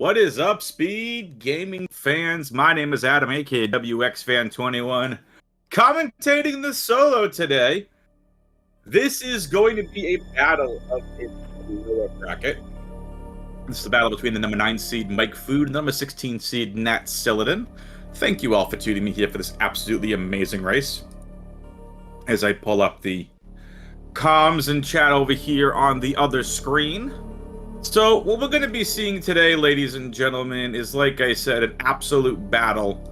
What is up, Speed Gaming fans? My name is Adam, aka WXFan21, commentating the solo today. This is going to be a battle of a lower bracket. This is the battle between the number 9 seed mikefood and the number 16 seed NATSILIDAN. Thank you all for tuning me here for this absolutely amazing race. As I pull up the comms and chat over here on the other screen. So, what we're going to be seeing today, ladies and gentlemen, is, like I said, an absolute battle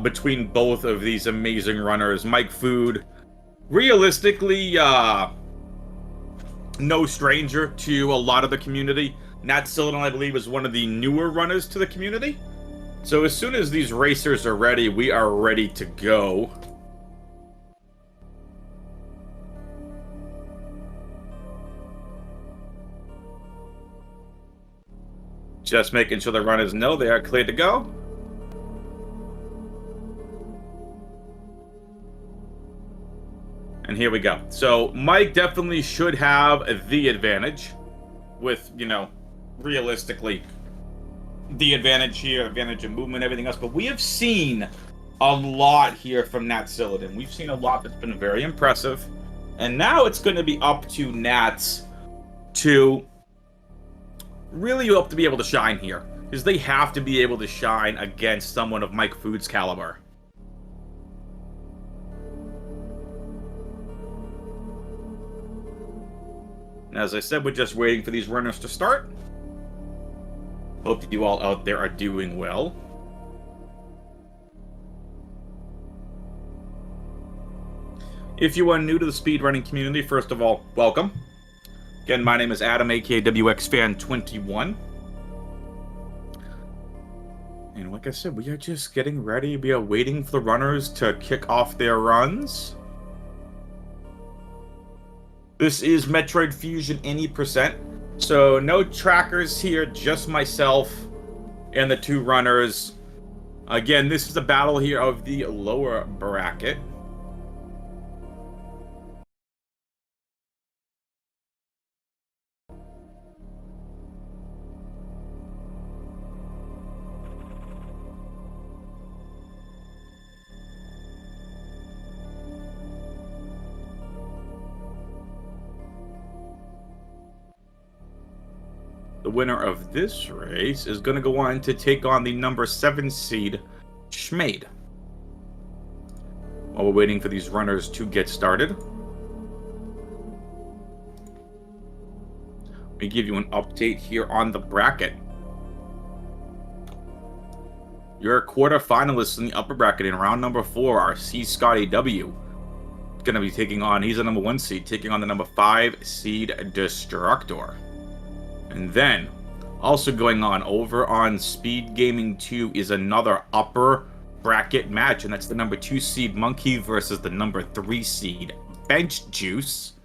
between both of these amazing runners. mikefood, realistically, no stranger to a lot of the community. NATSILIDAN, I believe, is one of the newer runners to the community. So, as soon as these racers are ready, we are ready to go. Just making sure the runners know they are clear to go. And here we go. So, Mike definitely should have the advantage with, you know, realistically, the advantage here, advantage of movement, everything else. But we have seen a lot here from NATSILIDAN. We've seen a lot that's been very impressive. And now it's going to be up to Nats to really hope to be able to shine here, because they have to be able to shine against someone of mikefood's caliber. And as I said, we're just waiting for these runners to start. Hope you all out there are doing well. If you are new to the speedrunning community, first of all, welcome. Again, my name is Adam, aka WXFan21. And like I said, we are just getting ready. We are waiting for the runners to kick off their runs. This is Metroid Fusion any %. So no trackers here, just myself and the two runners. Again, this is the battle here of the lower bracket. The winner of this race is going to go on to take on the number 7 seed, Schmade. While we're waiting for these runners to get started, we give you an update here on the bracket. Your quarterfinalists in the upper bracket in round number 4 are C. Scotty W. Going to be taking on, he's the number 1 seed, taking on the number 5 seed, Destructor. And then, also going on over on Speedgaming 2 is another upper bracket match, and that's the number 2 seed Monkey versus the number 3 seed Bench Juice.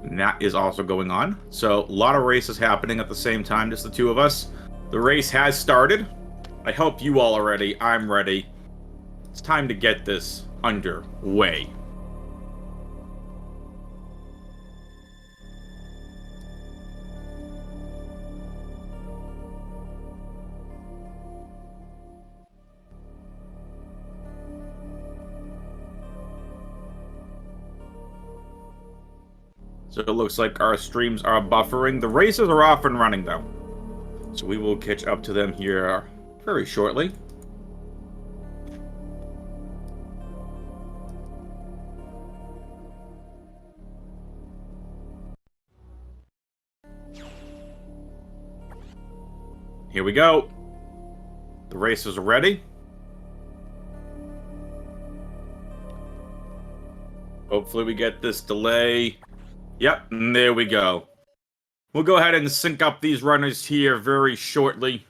And that is also going on. So, a lot of races happening at the same time, just the two of us. The race has started. I hope you all are ready. I'm ready. It's time to get this underway. So it looks like our streams are buffering. The races are off and running, though. So we will catch up to them here very shortly. Here we go. The races are ready. Hopefully we get this delay. Yep, and there we go. We'll go ahead and sync up these runners here very shortly.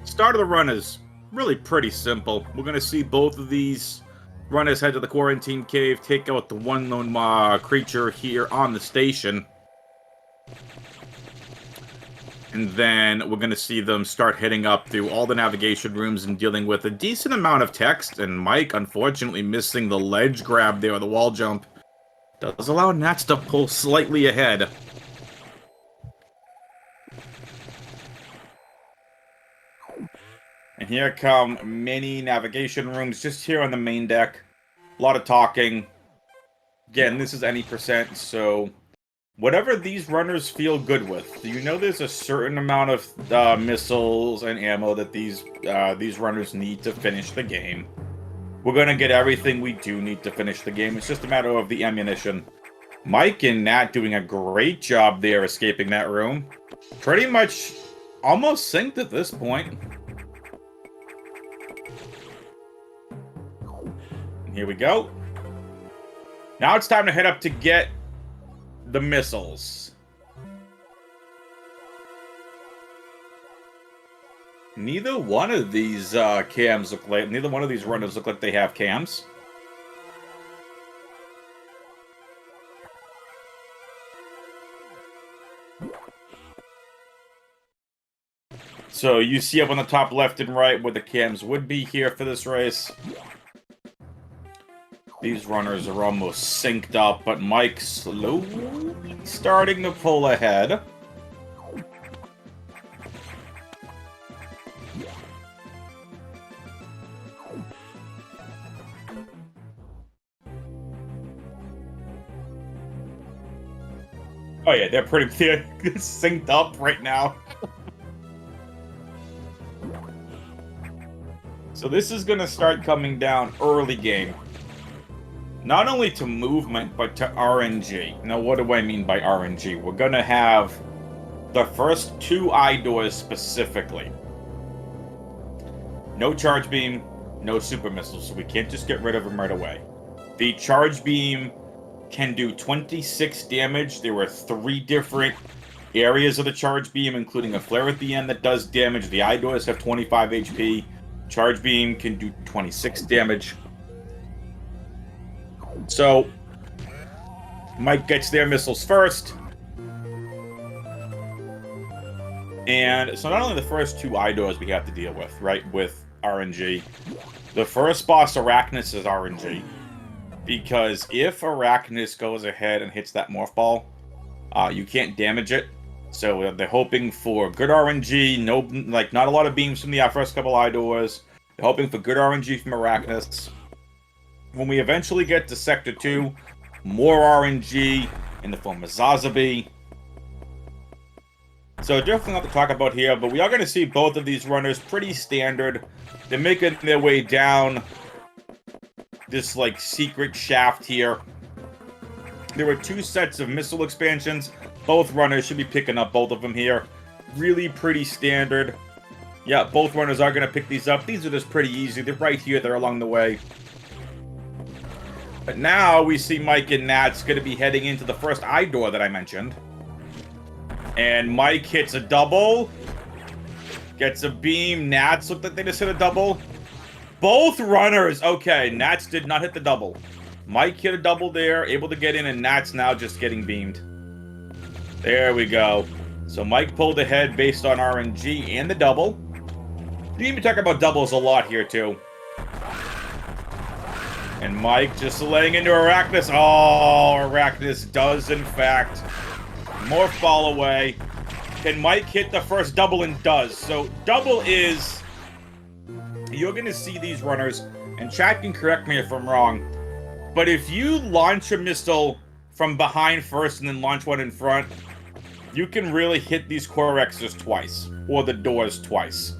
Start of the run is really pretty simple. We're going to see both of these runners head to the quarantine cave, take out the one lone creature here on the station. And then we're going to see them start heading up through all the navigation rooms and dealing with a decent amount of text. And Mike, unfortunately, missing the ledge grab there, the wall jump, does allow Nats to pull slightly ahead. And here come many navigation rooms just here on the main deck. A lot of talking. Again, this is any percent, so whatever these runners feel good with. You know there's a certain amount of missiles and ammo that these runners need to finish the game. We're going to get everything we do need to finish the game. It's just a matter of the ammunition. Mike and Nat doing a great job there escaping that room. Pretty much almost synced at this point. Here we go. Now it's time to head up to get the missiles. Neither one of these cams look like, neither one of these runners look like they have cams. So you see up on the top left and right where the cams would be here for this race. These runners are almost synced up, but Mike's slowly starting to pull ahead. Oh yeah, they're synced up right now. So this is going to start coming down early game. Not only to movement, but to RNG. Now, what do I mean by RNG? We're going to have the first 2 eye doors specifically. No charge beam, no super missiles, so we can't just get rid of them right away. The charge beam can do 26 damage. There were 3 different areas of the charge beam, including a flare at the end that does damage. The eye doors have 25 HP. Charge beam can do 26 damage. So, Mike gets their missiles first. And so not only the first 2 eye doors we have to deal with, right, with RNG. The first boss, Arachnus, is RNG. Because if Arachnus goes ahead and hits that morph ball, you can't damage it. So they're hoping for good RNG, not a lot of beams from the first couple eye doors. They're hoping for good RNG from Arachnus. When we eventually get to Sector 2, more RNG in the form of Zazabi. So definitely not to talk about here, but we are going to see both of these runners pretty standard. They're making their way down this, like, secret shaft here. There were 2 sets of missile expansions. Both runners should be picking up both of them here. Really pretty standard. Yeah, both runners are going to pick these up. These are just pretty easy. They're right here. They're along the way. But now we see Mike and Nat's going to be heading into the first eye door that I mentioned. And Mike hits a double. Gets a beam. Nats looked like they just hit a double. Both runners. Okay, Nats did not hit the double. Mike hit a double there, able to get in, and Nats now just getting beamed. There we go. So Mike pulled ahead based on RNG and the double. You even talk about doubles a lot here, too. And Mike just laying into Arachnus. Oh, Arachnus does, in fact, morph ball away. Can Mike hit the first double? And does. So double is... You're going to see these runners, and chat can correct me if I'm wrong, but if you launch a missile from behind first and then launch one in front, you can really hit these core X's twice, or the doors twice.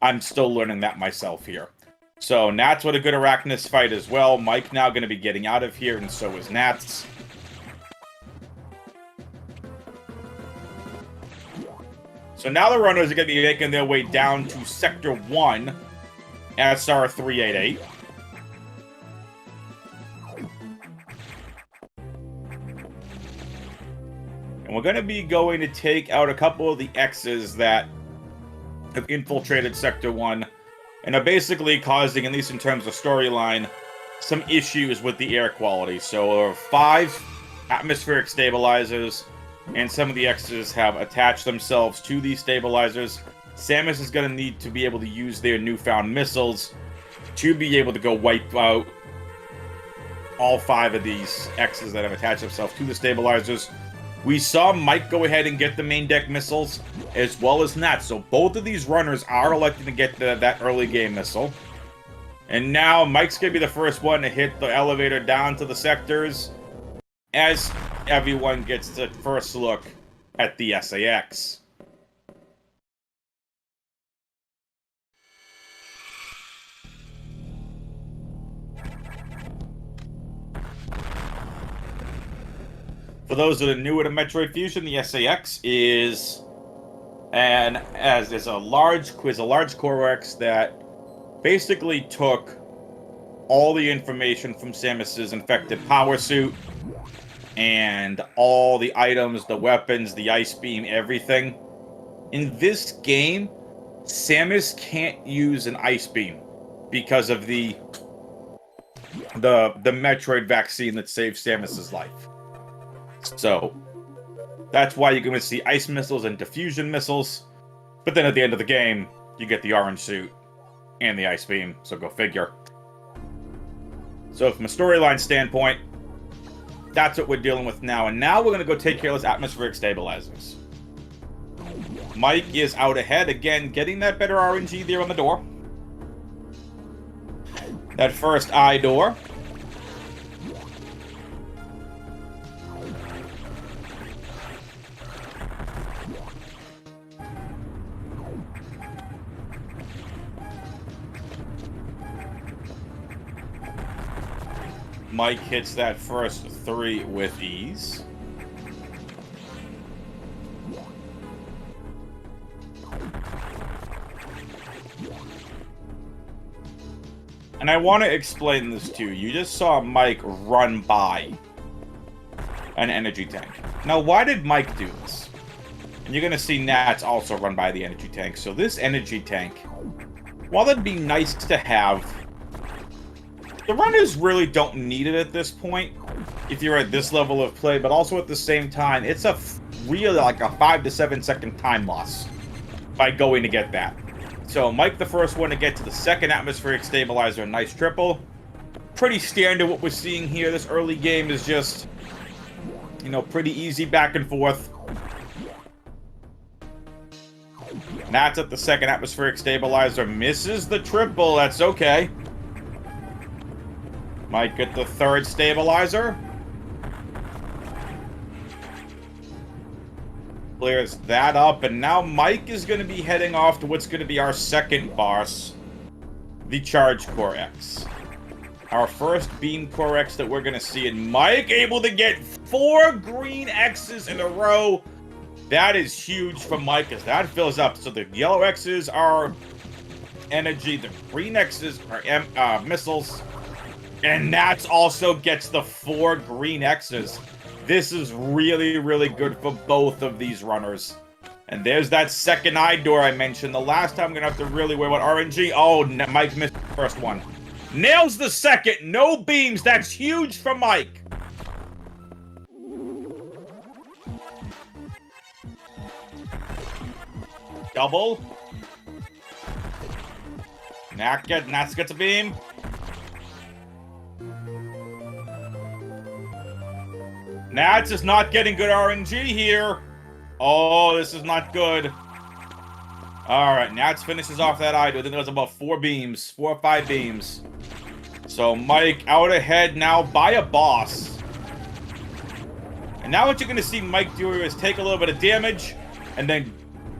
I'm still learning that myself here. So Nats with a good Arachnus fight as well. Mike now going to be getting out of here, and so is Nats. So now the runners are going to be making their way down to Sector 1, SR388. And we're going to be going to take out a couple of the X's that have infiltrated Sector 1 and are basically causing, at least in terms of storyline, some issues with the air quality. So 5 atmospheric stabilizers, and some of the X's have attached themselves to these stabilizers. Samus is going to need to be able to use their newfound missiles to be able to go wipe out all 5 of these X's that have attached themselves to the stabilizers. We saw Mike go ahead and get the main deck missiles, as well as Nat. So both of these runners are elected to get that early game missile. And now Mike's going to be the first one to hit the elevator down to the sectors, as everyone gets the first look at the SAX. For those that are newer to Metroid Fusion, the SAX is a large core X that basically took all the information from Samus's infected power suit and all the items, the weapons, the ice beam, everything. In this game, Samus can't use an ice beam because of the Metroid vaccine that saved Samus's life. So that's why you're going to see ice missiles and diffusion missiles. But then at the end of the game, you get the orange suit and the ice beam. So go figure. So from a storyline standpoint, that's what we're dealing with now. And now we're going to go take care of those atmospheric stabilizers. Mike is out ahead. Again, getting that better RNG there on the door. That first eye door. Mike hits that first 3 with ease. And I want to explain this to you. You just saw Mike run by an energy tank. Now, why did Mike do this? And you're going to see Nats also run by the energy tank. So this energy tank, while it'd be nice to have, the runners really don't need it at this point, if you're at this level of play, but also at the same time, it's a really like a 5 to 7 second time loss by going to get that. So Mike, the first one to get to the second atmospheric stabilizer, nice triple. Pretty standard what we're seeing here. This early game is just, you know, pretty easy back and forth. And that's at the second atmospheric stabilizer. Misses the triple. That's okay. Mike get the third stabilizer. Clears that up, and now Mike is going to be heading off to what's going to be our second boss, the Charge Core X. Our first Beam Core X that we're going to see, and Mike able to get 4 green X's in a row. That is huge for Mike, as that fills up. So the yellow X's are energy, the green X's are missiles. And Nats also gets the 4 green X's. This is really, really good for both of these runners. And there's that second eye door I mentioned. The last time I'm going to have to really worry about RNG. Oh, Mike missed the first one. Nails the second. No beams. That's huge for Mike. Double. Nats gets a beam. Nats is not getting good RNG here. Oh, this is not good. Alright, Nats finishes off that eye. I think it was about 4 beams. 4 or 5 beams. So Mike out ahead now by a boss. And now what you're going to see Mike do is take a little bit of damage. And then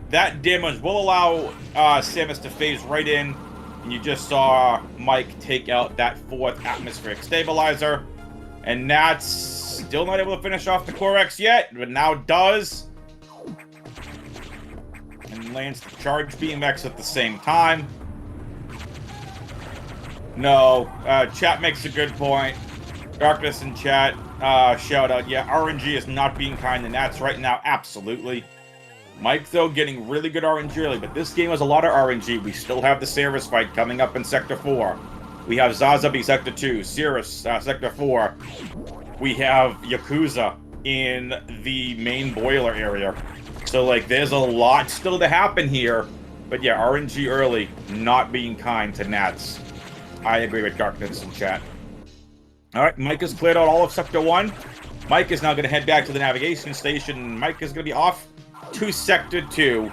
that damage will allow Samus to phase right in. And you just saw Mike take out that 4th atmospheric stabilizer. And Nats still not able to finish off the Core X yet, but now does. And lands the Charge Beam X at the same time. No, chat makes a good point. Darkness in chat, shout out. Yeah, RNG is not being kind to Nats right now, absolutely. Mike, though, getting really good RNG early, but this game has a lot of RNG. We still have the Cirrus fight coming up in Sector 4. We have Zazabi Sector 2, Cirrus Sector 4. We have Yakuza in the main boiler area. So, like, there's a lot still to happen here. But yeah, RNG early, not being kind to Nats. I agree with Darkness in chat. Alright, Mike has cleared out all of Sector 1. Mike is now going to head back to the navigation station. Mike is going to be off to Sector 2.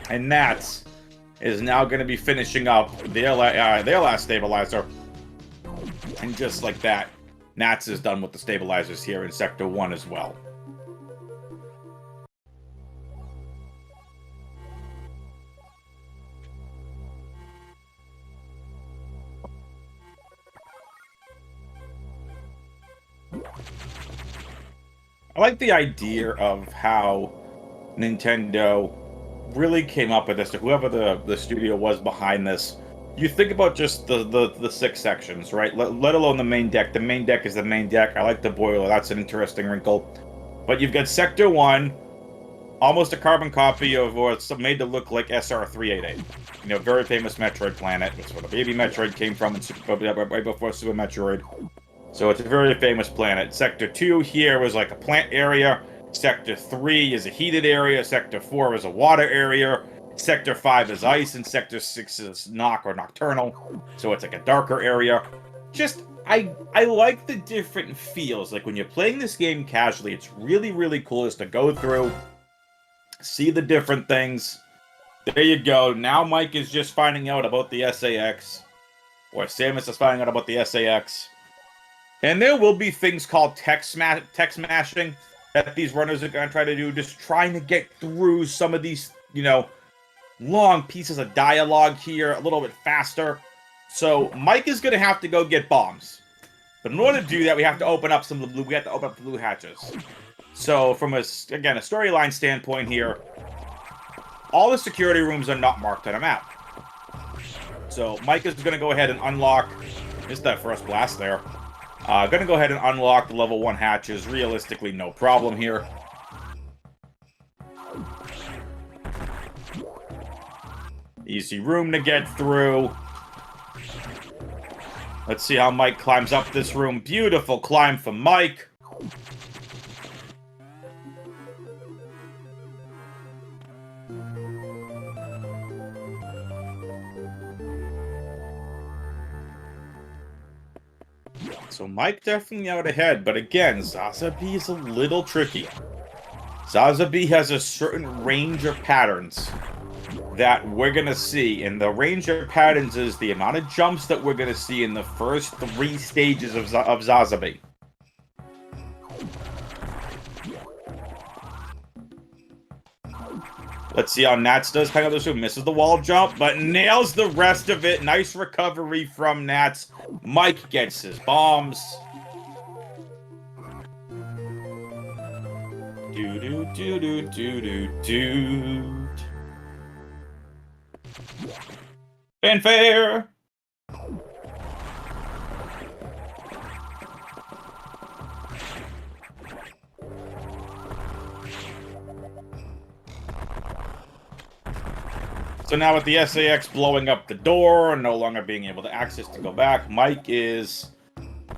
And Nats is now going to be finishing up their last stabilizer. And just like that, Nats is done with the stabilizers here in Sector 1 as well. I like the idea of how Nintendo really came up with this, to whoever the studio was behind this. You think about just the 6 sections, right? Let alone the main deck. The main deck is the main deck. I like the boiler. That's an interesting wrinkle. But you've got Sector 1, almost a carbon copy of what's made to look like SR388. You know, very famous Metroid planet. That's where the baby Metroid came from right before Super Metroid. So it's a very famous planet. Sector 2 here was like a plant area. Sector 3 is a heated area. Sector 4 is a water area. Sector 5 is ice. And Sector 6 is nocturnal. So it's like a darker area. Just, I like the different feels. Like when you're playing this game casually, it's really, really cool just to go through, see the different things. There you go. Now Mike is just finding out about the SAX. Or Samus is finding out about the SAX. And there will be things called text smashing that these runners are going to try to do, just trying to get through some of these, you know, long pieces of dialogue here a little bit faster. So Mike is going to have to go get bombs. But in order to do that, we have to open up the blue hatches. So from a storyline standpoint here, all the security rooms are not marked on a map. So Mike is going to go ahead and unlock, missed that first blast there. Gonna go ahead and unlock the level 1 hatches. Realistically, no problem here. Easy room to get through. Let's see how Mike climbs up this room. Beautiful climb from Mike. So Mike definitely out ahead, but again, Zazabi is a little tricky. Zazabi has a certain range of patterns that we're going to see, and the range of patterns is the amount of jumps that we're going to see in the first 3 stages of Zazabi. Let's see how Nats does. Kind of this one misses the wall jump, but nails the rest of it. Nice recovery from Nats. Mike gets his bombs. Do. Fanfare. So now with the SAX blowing up the door, no longer being able to access to go back, Mike is...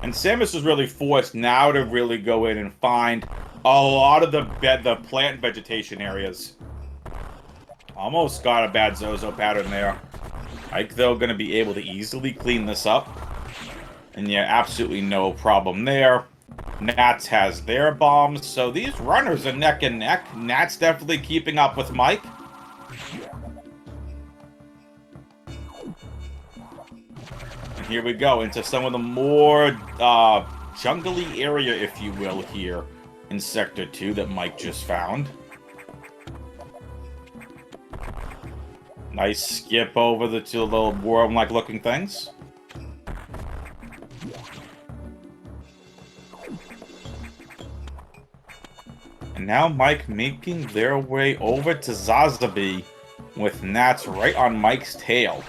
And Samus is really forced now to really go in and find a lot of the plant vegetation areas. Almost got a bad Zozo pattern there. Mike, though, going to be able to easily clean this up. And yeah, absolutely no problem there. Nats has their bombs, so these runners are neck and neck. Nats definitely keeping up with Mike. And here we go into some of the more jungly area, if you will, here in Sector 2 that Mike just found. Nice skip over the 2 little worm-like looking things. And now Mike making their way over to Zazabi with Nats right on Mike's tail.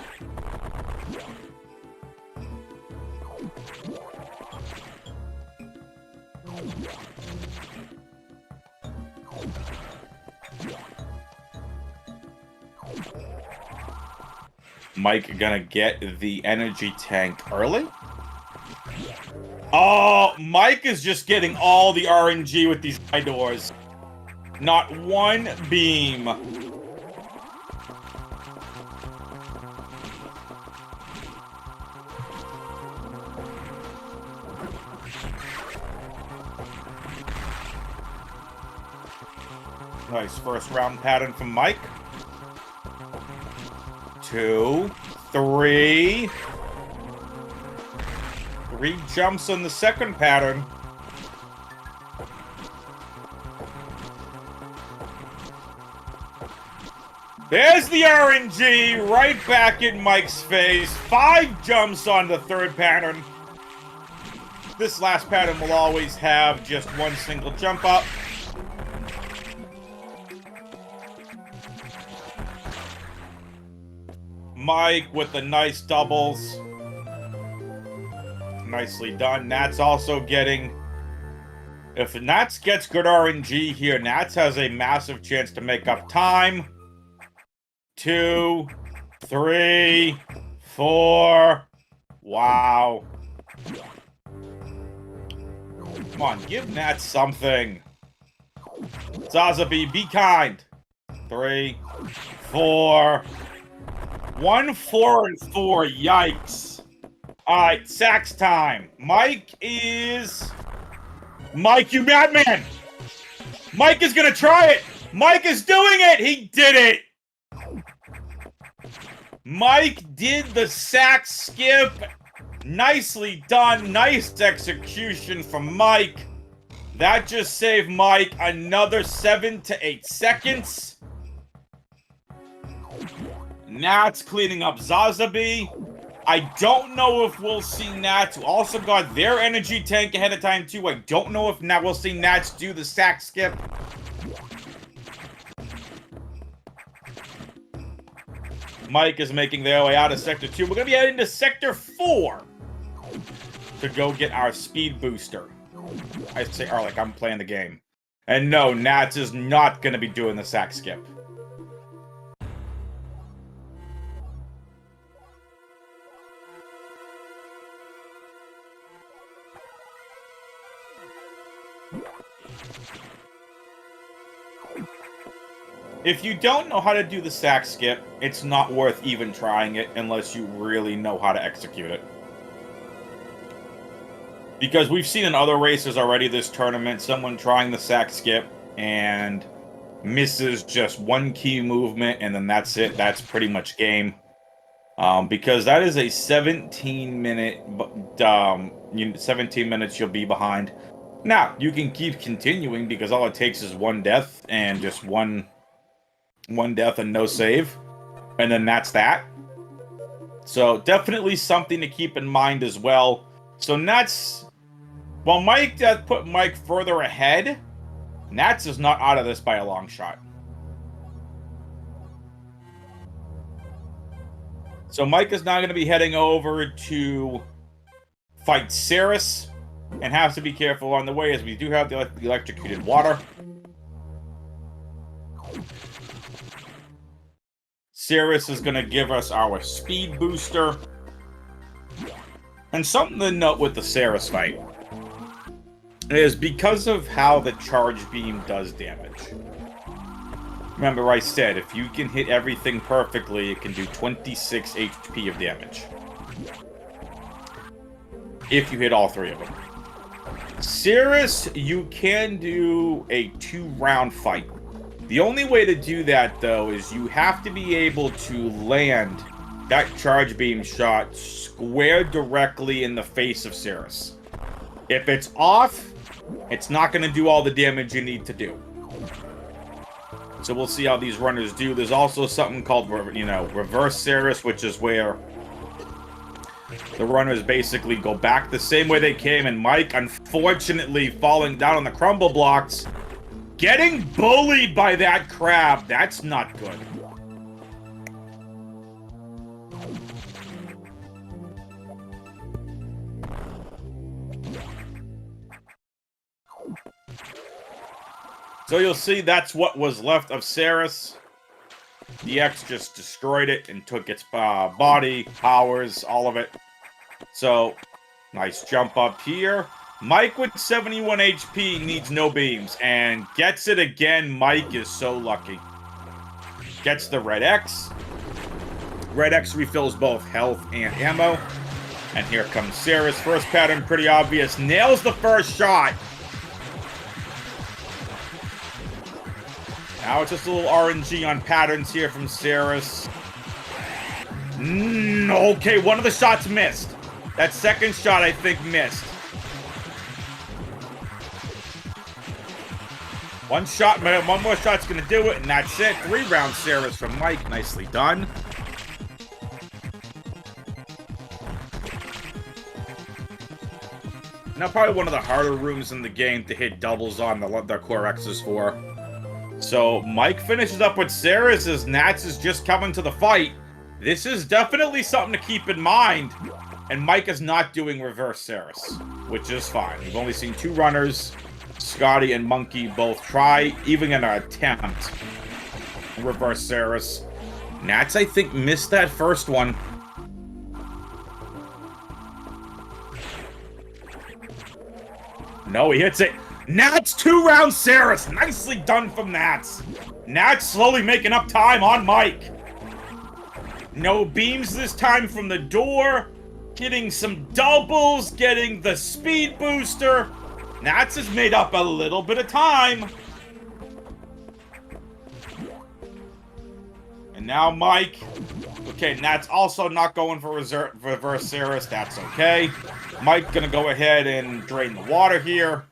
Mike gonna get the energy tank early. Oh, Mike is just getting all the RNG with these high doors. Not one beam. Nice first round pattern from Mike. 2, 3. 3 jumps on the second pattern. There's the RNG right back in Mike's face. 5 jumps on the third pattern. This last pattern will always have just one single jump up. Mike with the nice doubles. Nicely done. Nats also getting... If Nats gets good RNG here, Nats has a massive chance to make up time. 2, 3, 4. Wow. Come on, give Nats something. Zazabi, be kind. 3, 4. 1, 4, and 4. Yikes. Alright, sax time. Mike, you madman! Mike is gonna try it! Mike is doing it! He did it! Mike did the sax skip. Nicely done. Nice execution from Mike. That just saved Mike another 7 to 8 seconds. Nats cleaning up Zazabi. I don't know if we'll see Nats, who also got their energy tank ahead of time too. I don't know if we'll see Nats do the sack skip. Mike is making their way out of Sector 2. We're going to be heading to Sector 4 to go get our speed booster. I say, or like I'm playing the game. And no, Nats is not going to be doing the sack skip. If you don't know how to do the sack skip, it's not worth even trying it unless you really know how to execute it. Because we've seen in other races already this tournament, someone trying the sack skip and misses just one key movement, and then that's it. That's pretty much game. Because that is a 17-minute, 17 minutes you'll be behind. Now, you can keep continuing because all it takes is one death and just one death and no save. And then that's that. So definitely something to keep in mind as well. So Nats, while Mike put Mike further ahead, Nats is not out of this by a long shot. So Mike is now going to be heading over to fight Ceres. And have to be careful on the way, as we do have the electrocuted water. Ceres is going to give us our speed booster. And something to note with the Ceres fight is because of how the charge beam does damage. Remember I said, if you can hit everything perfectly, it can do 26 HP of damage. If you hit all 3 of them. Ceres, you can do a 2-round fight. The only way to do that, though, is you have to be able to land that charge beam shot square directly in the face of Ceres. If it's off, it's not going to do all the damage you need to do. So we'll see how these runners do. There's also something called, reverse Ceres, which is where the runners basically go back the same way they came, and Mike, unfortunately, falling down on the crumble blocks, getting bullied by that crab. That's not good. So you'll see that's what was left of Ceres. The X just destroyed it and took its body, powers, all of it. So Nice jump up here. Mike with 71 HP needs no beams and gets it again. Mike is so lucky. Gets the red X. Red X refills both health and ammo. And here comes Saris. First pattern, pretty obvious. Nails the first shot. Now it's just a little RNG on patterns here from Saris. Okay, one of the shots missed. That second shot, I think, missed. One more shot's gonna do it, and that's it. 3-round Saris from Mike. Nicely done. Now, probably one of the harder rooms in the game to hit doubles on the core X's for. So, Mike finishes up with Saris as Nats is just coming to the fight. This is definitely something to keep in mind. And Mike is not doing reverse Saris, which is fine. We've only seen 2 runners, Scotty and Monkey, both try, even in an attempt, reverse Saris. Nats, I think, missed that first one. No, he hits it. Nats 2-round Saris. Nicely done from Nats. Nats slowly making up time on Mike. No beams this time from the door. Getting some doubles. Getting the speed booster. Nats has made up a little bit of time. And now Mike. Okay, Nats also not going for reverse Saris. That's okay. Mike gonna go ahead and drain the water here.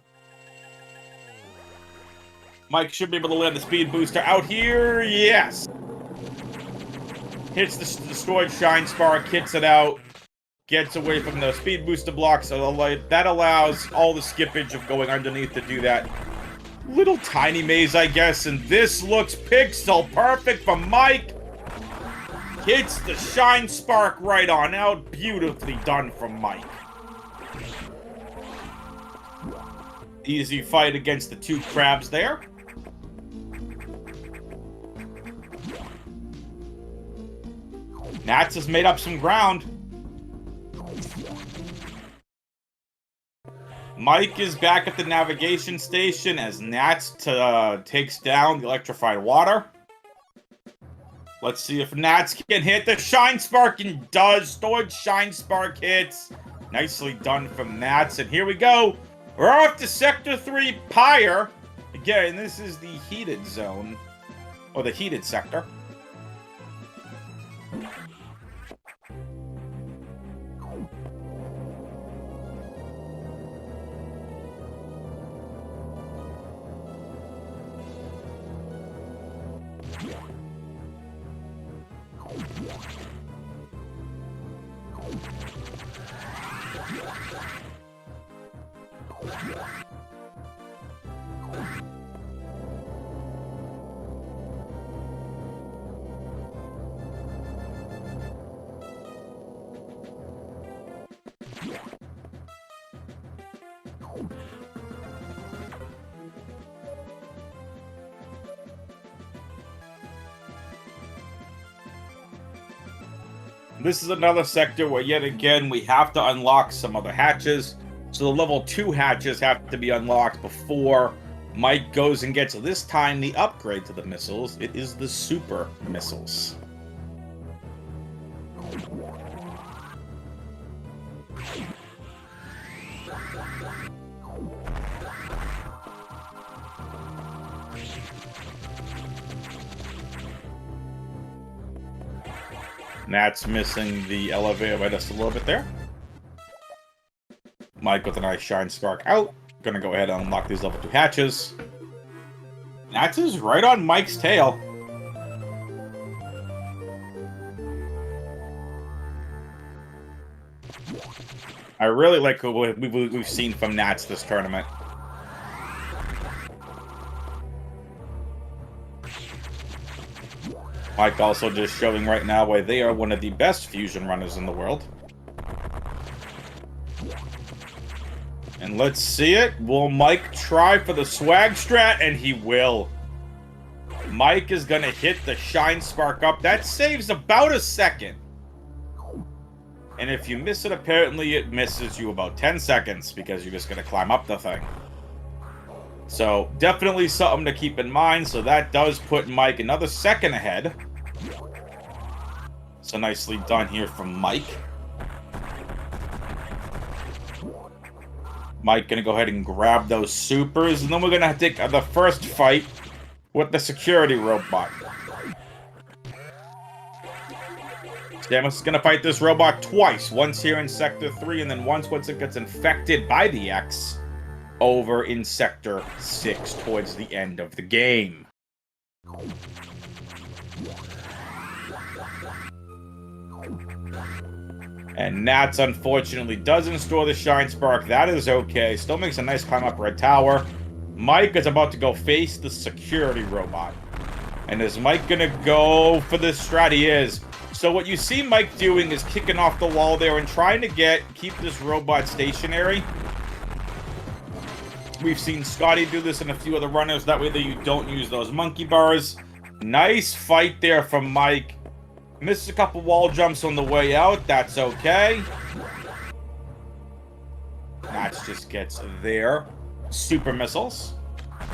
Mike should be able to land the speed booster out here. Yes. Hits the destroyed Shine Spark, hits it out. Gets away from the speed booster block, so that allows all the skippage of going underneath to do that little tiny maze, I guess. And this looks pixel perfect for Mike. Hits the Shine Spark right on out. Beautifully done from Mike. Easy fight against the 2 crabs there. Nats has made up some ground. Mike is back at the navigation station as Nats takes down the electrified water. Let's see if Nats can hit the Shine Spark, and does. Stored Shine Spark hits. Nicely done from Nats. And here we go. We're off to Sector 3 Pyre. Again, this is the heated zone. Or the heated sector. This is another sector where, yet again, we have to unlock some other hatches. So the level 2 hatches have to be unlocked before Mike goes and gets, this time, the upgrade to the missiles. It is the super missiles. Nat's missing the elevator by just a little bit there. Mike with a nice Shine Spark out. Gonna go ahead and unlock these level 2 hatches. Nats is right on Mike's tail. I really like what we've seen from Nats this tournament. Mike also just showing right now why they are one of the best fusion runners in the world. And let's see it. Will Mike try for the swag strat? And he will. Mike is going to hit the Shine Spark up. That saves about a second. And if you miss it, apparently it misses you about 10 seconds because you're just going to climb up the thing. So definitely something to keep in mind. So that does put Mike another second ahead. So nicely done here from Mike. Mike going to go ahead and grab those supers. And then we're going to take the first fight with the security robot. Samus is going to fight this robot twice. Once here in Sector 3, and then once it gets infected by the X over in Sector 6 towards the end of the game. And Nats, unfortunately, doesn't store the Shine Spark. That is okay. Still makes a nice climb up Red Tower. Mike is about to go face the security robot. And is Mike going to go for this strat? He is. So what you see Mike doing is kicking off the wall there and trying to keep this robot stationary. We've seen Scotty do this and a few other runners. That way that you don't use those monkey bars. Nice fight there from Mike. Missed a couple wall jumps on the way out. That's okay. Nats just gets there. Super missiles.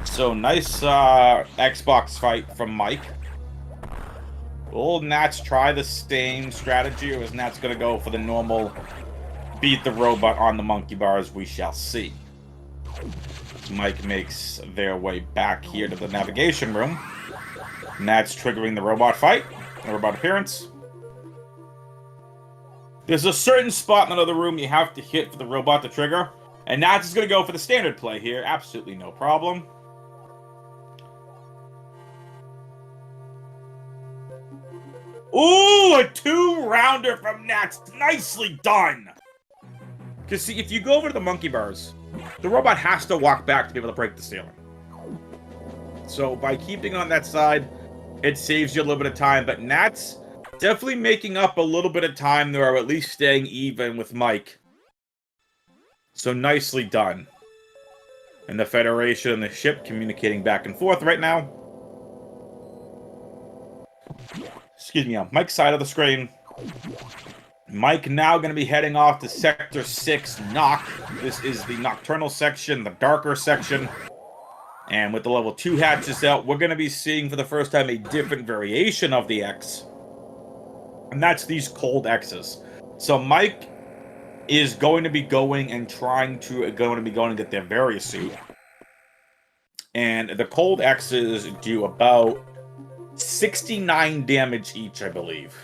So nice Xbox fight from Mike. Will Nats try the same strategy, or is Nats going to go for the normal beat the robot on the monkey bars? We shall see. Mike makes their way back here to the navigation room. Nats triggering the robot fight, the robot appearance. There's a certain spot in another room you have to hit for the robot to trigger, and Nats is going to go for the standard play here. Absolutely no problem. Ooh, a 2-rounder from Nats. Nicely done. Because, see, if you go over to the monkey bars, the robot has to walk back to be able to break the ceiling. So, by keeping on that side, it saves you a little bit of time. But Nats definitely making up a little bit of time there, or at least staying even with Mike. So, nicely done. And the Federation and the ship communicating back and forth right now. Excuse me, on Mike's side of the screen. Mike now going to be heading off to Sector 6 Nock. This is the nocturnal section, the darker section. And with the level 2 hatches out, we're going to be seeing for the first time a different variation of the X. And that's these cold X's. So Mike is going to be going and going to get their Varia suit. And the cold X's do about 69 damage each, I believe.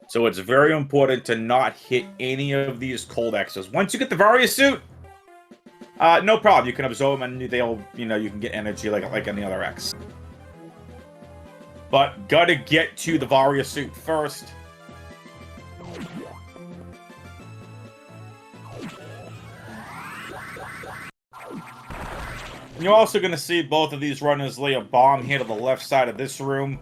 So it's very important to not hit any of these cold X's. Once you get the Varia suit, no problem. You can absorb them and they'll, you can get energy like any other X. But gotta get to the Varia suit first. You're also going to see both of these runners lay a bomb here to the left side of this room.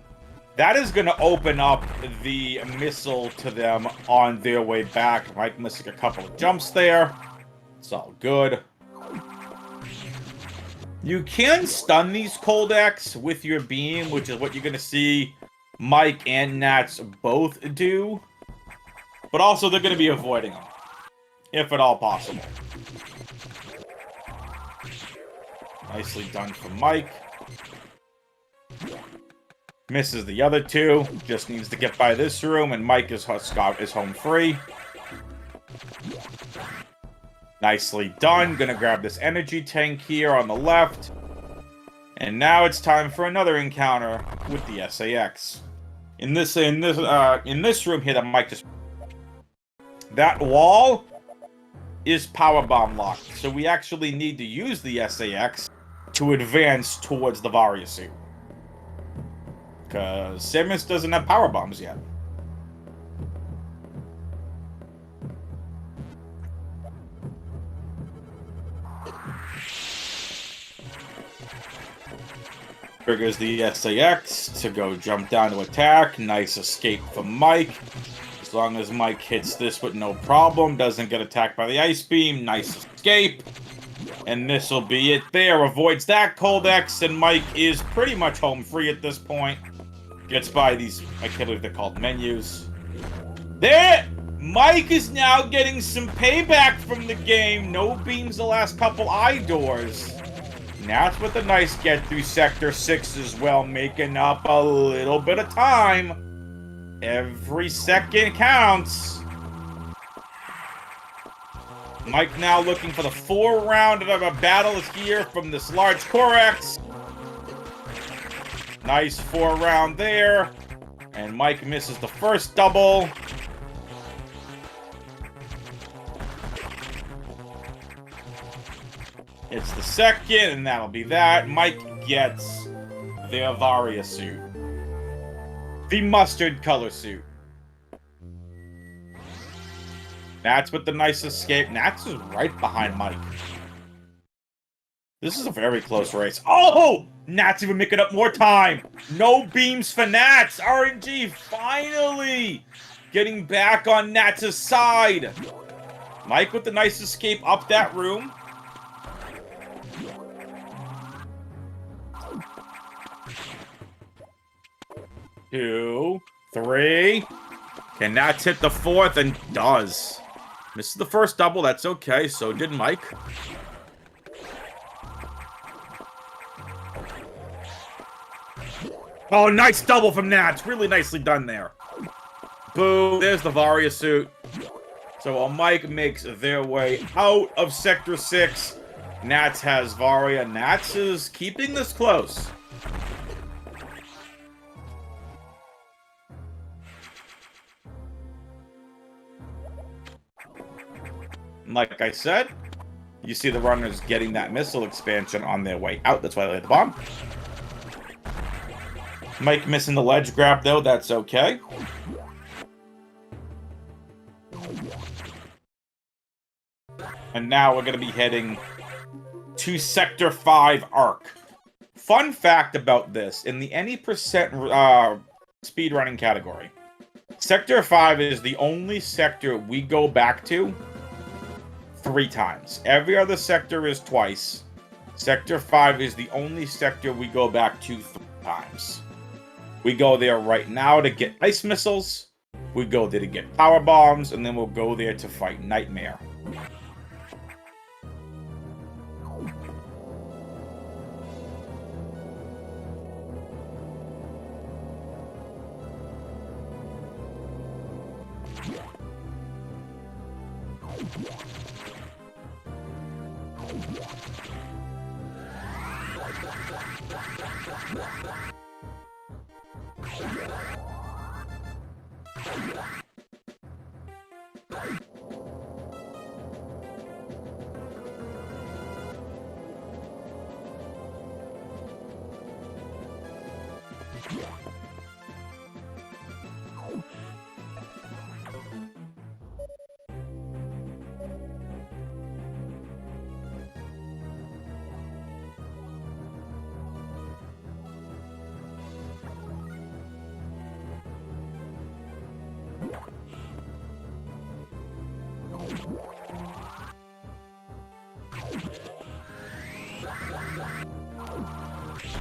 That is going to open up the missile to them on their way back. Mike missing a couple of jumps there. It's all good. You can stun these cold X with your beam, which is what you're going to see Mike and Nats both do. But also they're going to be avoiding them, if at all possible. Nicely done from Mike. Misses the other two. Just needs to get by this room, and Mike is home free. Nicely done. Gonna grab this energy tank here on the left. And now it's time for another encounter with the SAX. In this room here that Mike just... That wall is powerbomb locked. So we actually need to use the SAX to advance towards the Varia suit. Because Samus doesn't have power bombs yet. Triggers the SAX to go jump down to attack. Nice escape from Mike. As long as Mike hits this with no problem, doesn't get attacked by the ice beam. Nice escape. And this will be it there. Avoids that cold X, and Mike is pretty much home free at this point. Gets by these, I can't believe they're called menus. There! Mike is now getting some payback from the game. No beams the last couple eye doors. Nats with a nice get through Sector 6 as well, making up a little bit of time. Every second counts. Mike now looking for the 4th round of a battle here from this large Corex. Nice 4 round there. And Mike misses the first double. It's the second, and that'll be that. Mike gets the Avaria suit. The mustard color suit. Nats with the nice escape. Nats is right behind Mike. This is a very close race. Oh! Nats even making up more time. No beams for Nats. RNG finally getting back on Nats' side. Mike with the nice escape up that room. Two, three. Can Nats hit the 4th? And does. Misses the first double. That's okay. So did Mike. Oh, nice double from Nats. Really nicely done there. Boom. There's the Varia suit. So while Mike makes their way out of Sector 6, Nats has Varia. Nats is keeping this close. Like I said, you see the runners getting that missile expansion on their way out. That's why they hit the bomb. Mike missing the ledge grab, though. That's okay. And now we're going to be heading to Sector 5 Arc. Fun fact about this, in the any percent speedrunning category, Sector 5 is the only sector we go back to 3 times. Every other sector is twice. Sector 5 is the only sector we go back to 3 times. We go there right now to get ice missiles, we go there to get power bombs, and then we'll go there to fight Nightmare.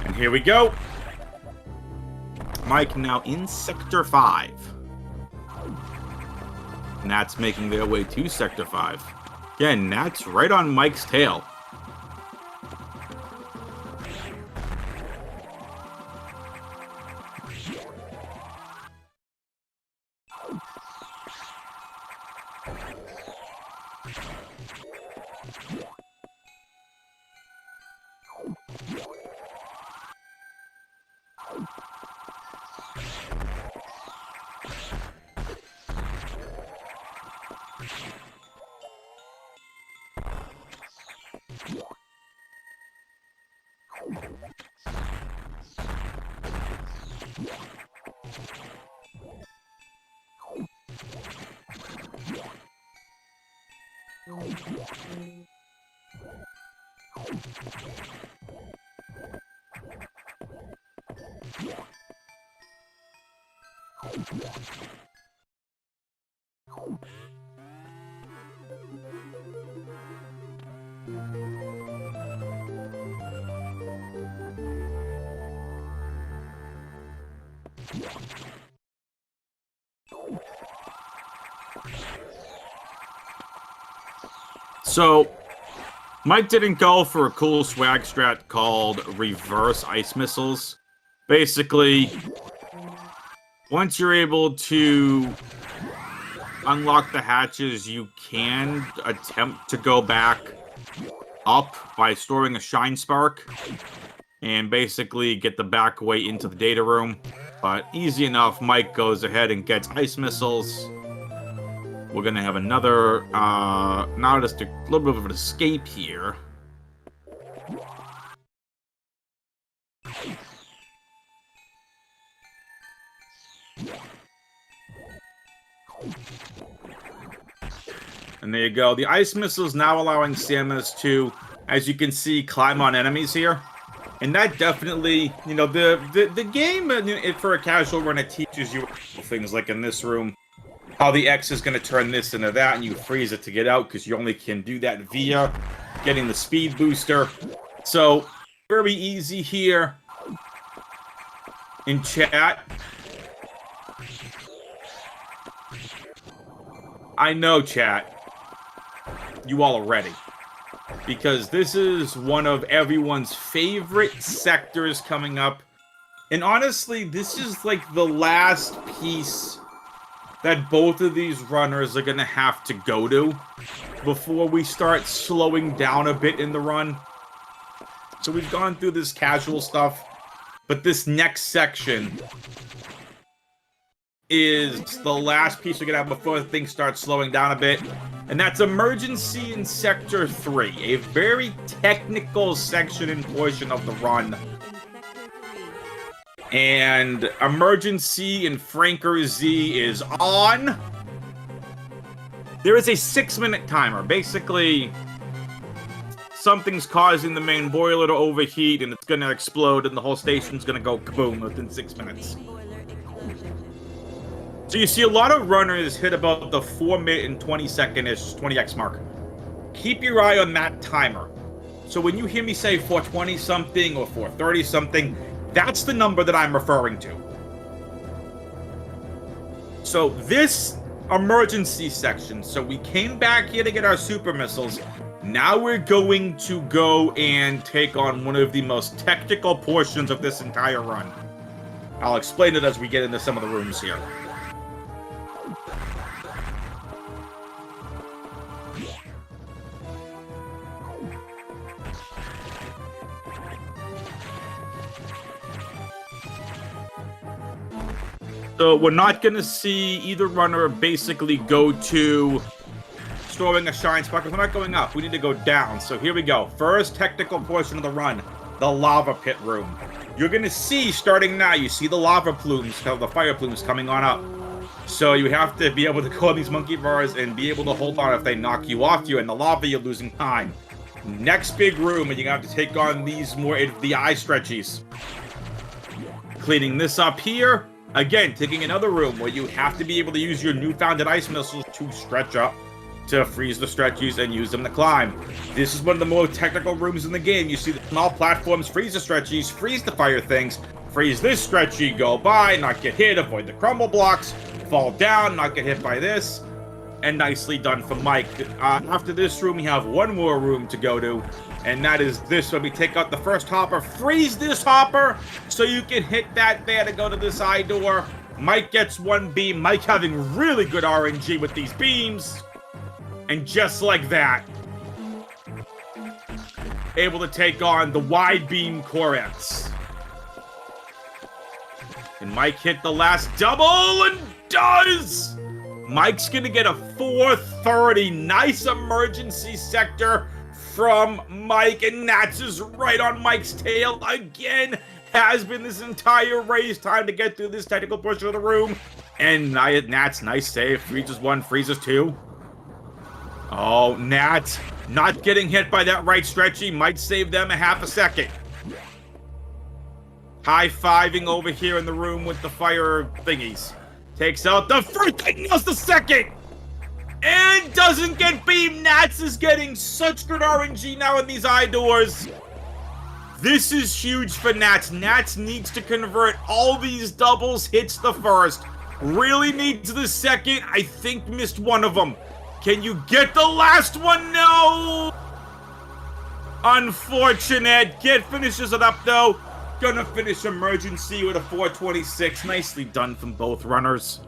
And here we go. Mike now in Sector 5. Nats making their way to Sector 5. Again, Nats right on Mike's tail. So, Mike didn't go for a cool swag strat called reverse ice missiles. Basically, once you're able to unlock the hatches, you can attempt to go back up by storing a shine spark and basically get the back way into the data room. But easy enough, Mike goes ahead and gets ice missiles. We're gonna have another, now just a little bit of an escape here. And there you go. The ice missiles now allowing Samus to, as you can see, climb on enemies here. And that definitely, you know, the game, for a casual run, it teaches you things like in this room, how the X is going to turn this into that, and you freeze it to get out, because you only can do that via getting the speed booster. So, very easy here. In chat. I know, chat. You all are ready. Because this is one of everyone's favorite sectors coming up. And honestly, this is like the last piece that both of these runners are going to have to go to before we start slowing down a bit in the run. So we've gone through this casual stuff, but this next section is the last piece we're going to have before things start slowing down a bit. And that's Emergency in Sector 3, a very technical section and portion of the run. And Emergency in Franker Z is on. There is a 6-minute timer. Basically, something's causing the main boiler to overheat, and it's going to explode, and the whole station's going to go kaboom within 6 minutes. So you see a lot of runners hit about the 4-minute and 20-second-ish, 20x mark. Keep your eye on that timer. So when you hear me say 420-something or 430-something, that's the number that I'm referring to. So this emergency section, so we came back here to get our super missiles. Now we're going to go and take on one of the most technical portions of this entire run. I'll explain it as we get into some of the rooms here. So we're not going to see either runner basically go to storing a shine spark. We're not going up. We need to go down. So here we go. First technical portion of the run, the lava pit room. You're going to see, starting now, you see the lava plumes, the fire plumes coming on up. So you have to be able to go on these monkey bars and be able to hold on if they knock you off you. And the lava, you're losing time. Next big room, and you're going to have to take on these more, the eye stretchies. Cleaning this up here. Again, taking another room where you have to be able to use your newfound ice missiles to stretch up, to freeze the stretchies and use them to climb. This is one of the more technical rooms in the game. You see the small platforms, freeze the stretchies, freeze the fire things, freeze this stretchy, go by, not get hit, avoid the crumble blocks, fall down, not get hit by this. And nicely done for Mike. After this room, we have one more room to go to. And that is this, when we take out the first hopper, freeze this hopper, so you can hit that there to go to this eye door. Mike gets one beam, Mike having really good RNG with these beams. And just like that, able to take on the wide beam Corex. And Mike hit the last double, and does! Mike's gonna get a 430, nice emergency sector from Mike, and Nats is right on Mike's tail again. Has been this entire race. Time to get through this technical portion of the room. And Nats, nice save. Freezes one, freezes two. Oh, Nats not getting hit by that right stretchy might save them a half a second. High-fiving over here in the room with the fire thingies. Takes out the first, nails the second! And doesn't get beamed. Nats is getting such good RNG now in these eye doors. This is huge for Nats. Nats needs to convert all these doubles, hits the first. Really needs the second. I think missed one of them. Can you get the last one? No! Unfortunate. Kid finishes it up, though. Gonna finish emergency with a 426. Nicely done from both runners.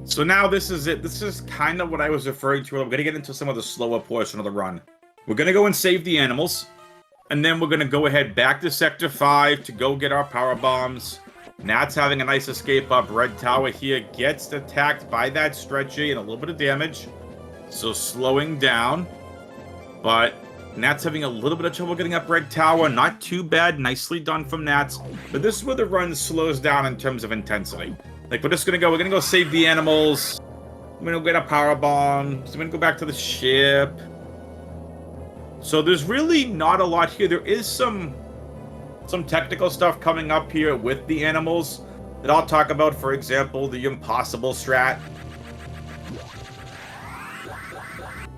So now this is it. This is kind of what I was referring to. I'm going to get into some of the slower portion of the run. We're going to go and save the animals. And then we're going to go ahead back to Sector 5 to go get our power bombs. Nat's having a nice escape up. Red Tower here gets attacked by that stretchy and a little bit of damage. So slowing down. But Nat's having a little bit of trouble getting up Red Tower. Not too bad. Nicely done from Nats. But this is where the run slows down in terms of intensity. Like, we're gonna go save the animals. I'm gonna go get a power bomb. I'm gonna go back to the ship. So there's really not a lot here. There is some technical stuff coming up here with the animals that I'll talk about. For example, the impossible strat.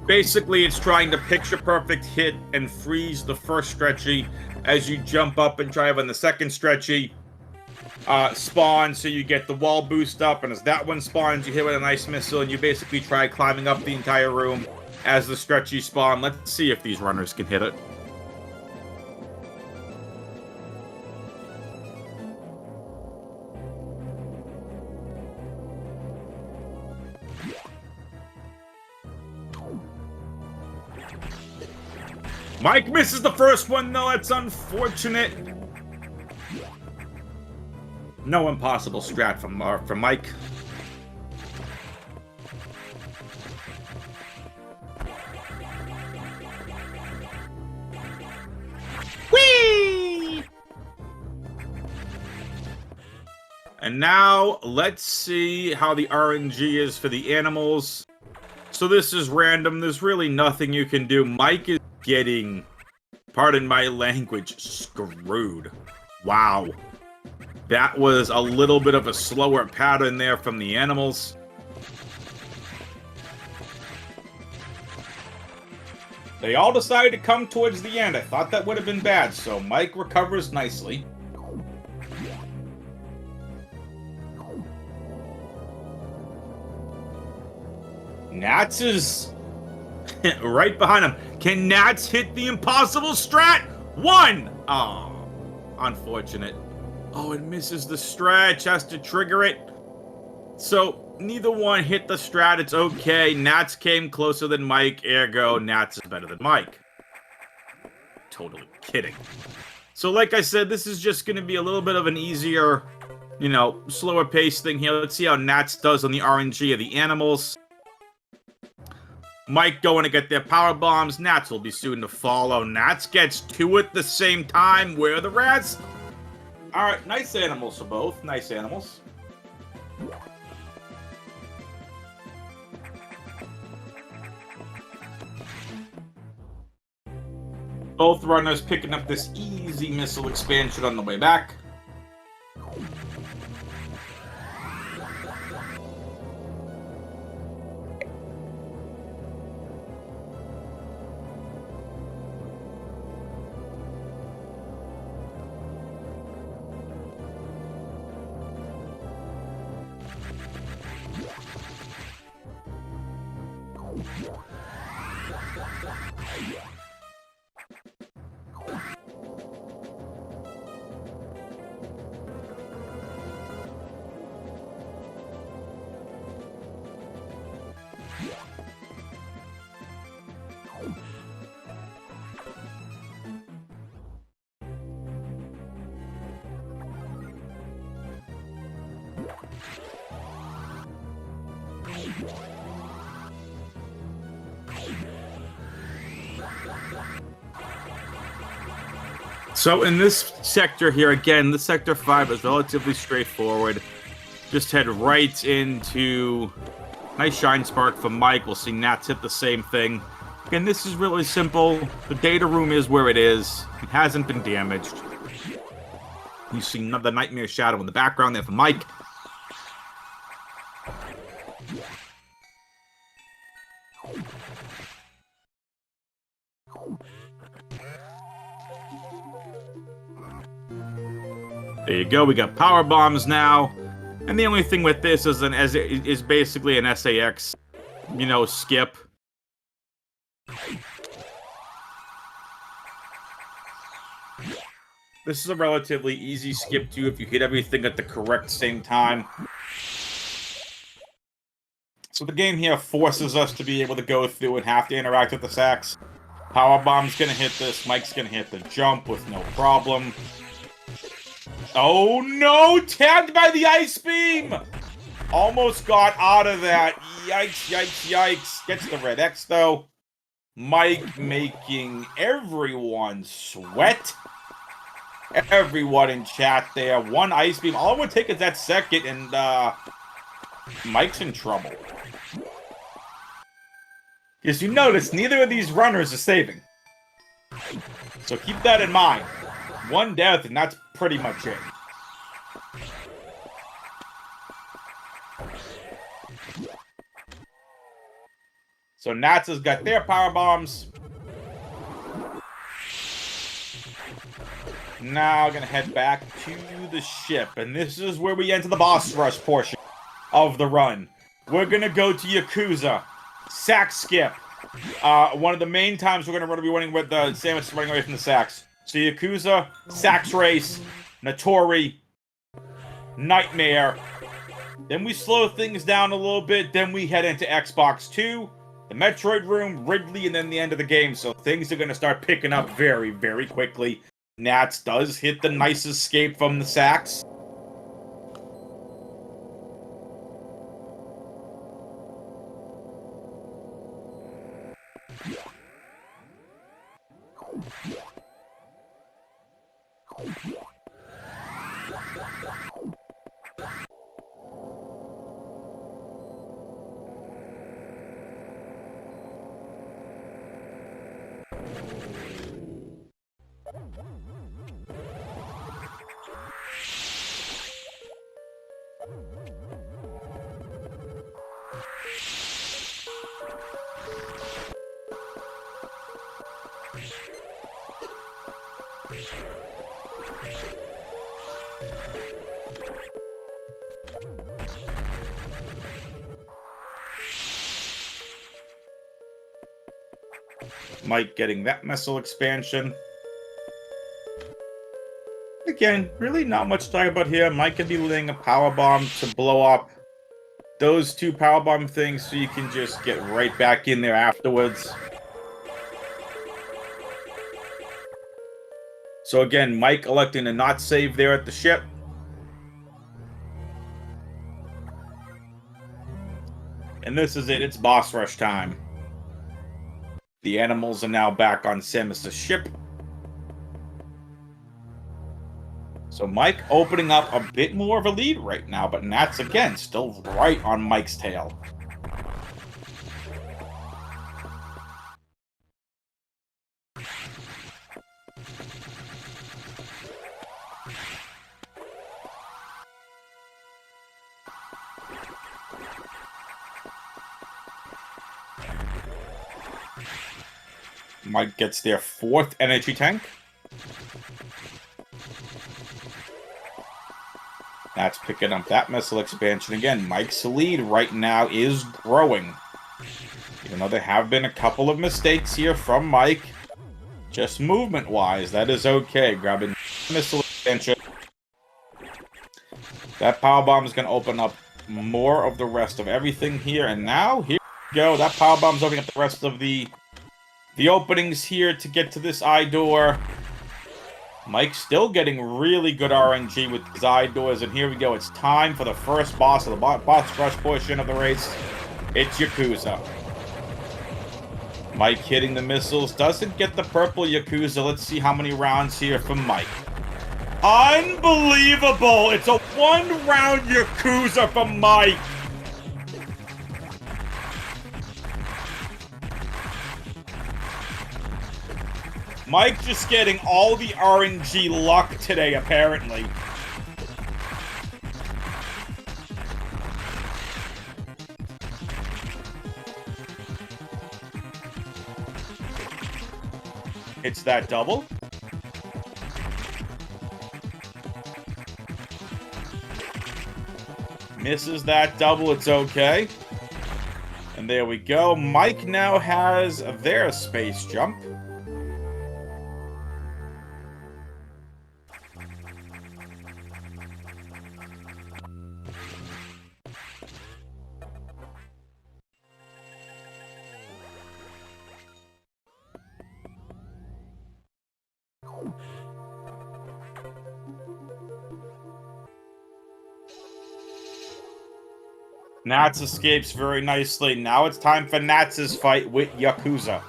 Basically, it's trying to picture perfect hit and freeze the first stretchy as you jump up and drive on the second stretchy. Spawn, so you get the wall boost up, and as that one spawns, you hit with a nice missile, and you basically try climbing up the entire room as the stretchy spawn. Let's see if these runners can hit it. Mike misses the first one, though. That's unfortunate. No impossible strat from Mike. Whee! And now let's see how the RNG is for the animals. So this is random. There's really nothing you can do. Mike is getting, pardon my language, screwed. Wow. That was a little bit of a slower pattern there from the animals. They all decided to come towards the end. I thought that would have been bad, so Mike recovers nicely. Nats is right behind him. Can Nats hit the impossible strat? One! Oh, unfortunate. Oh, it misses the stretch, has to trigger it. So, neither one hit the strat, it's okay. Nats came closer than Mike, ergo, Nats is better than Mike. Totally kidding. So, like I said, this is just going to be a little bit of an easier, slower pace thing here. Let's see how Nats does on the RNG of the animals. Mike going to get their power bombs. Nats will be soon to follow. Nats gets two at the same time. Where are the rats? Alright, nice animals for both. Nice animals. Both runners picking up this easy missile expansion on the way back. So in this sector here, again, this Sector 5 is relatively straightforward. Just head right into... Nice Shine Spark from Mike. We'll see Nats hit the same thing. Again, this is really simple. The data room is where it is. It hasn't been damaged. You see another Nightmare Shadow in the background there for Mike. There you go, we got power bombs now. And the only thing with this is basically an SAX, you know, skip. This is a relatively easy skip too if you hit everything at the correct same time. So the game here forces us to be able to go through and have to interact with the sacks. Power bomb's gonna hit this, Mike's gonna hit the jump with no problem. Oh no! Tagged by the ice beam! Almost got out of that. Yikes, yikes, yikes. Gets the red X though. Mike making everyone sweat. Everyone in chat there. One ice beam. All it would take is that second, and Mike's in trouble. Because you notice, neither of these runners are saving. So keep that in mind. One death, and that's pretty much it. So Nats has got their power bombs. Now gonna head back to the ship, and this is where we enter the boss rush portion of the run. We're gonna go to Yakuza, sack skip. One of the main times we're gonna be running with the Samus running away from the sacks. So Yakuza, Sax Race, Notori, Nightmare. Then we slow things down a little bit. Then we head into Xbox 2, the Metroid room, Ridley, and then the end of the game. So things are going to start picking up very, very quickly. Nats does hit the nice escape from the sacks. Mike getting that missile expansion. Again, really not much to talk about here. Mike can be laying a power bomb to blow up those two power bomb things so you can just get right back in there afterwards. So again, Mike electing to not save there at the ship. And this is it. It's boss rush time. The animals are now back on Samus' ship. So Mike opening up a bit more of a lead right now, but Nats again still right on Mike's tail. Mike gets their fourth energy tank. That's picking up that missile expansion again. Mike's lead right now is growing. Even though there have been a couple of mistakes here from Mike, just movement-wise, that is okay. Grabbing missile expansion. That power bomb is going to open up more of the rest of everything here. And now, here we go. That power bomb is opening up the rest of the openings here to get to this eye door. Mike's still getting really good RNG with his eye doors, and here we go. It's time for the first boss of the boss rush portion of the race. It's Yakuza. Mike hitting the missiles. Doesn't get the purple Yakuza. Let's see how many rounds here from Mike. Unbelievable! It's a 1-round Yakuza from Mike. Mike just getting all the RNG luck today, apparently. Hits that double. Misses that double, it's okay. And there we go. Mike now has their space jump. Nats escapes very nicely. Now it's time for Nats' fight with Yakuza.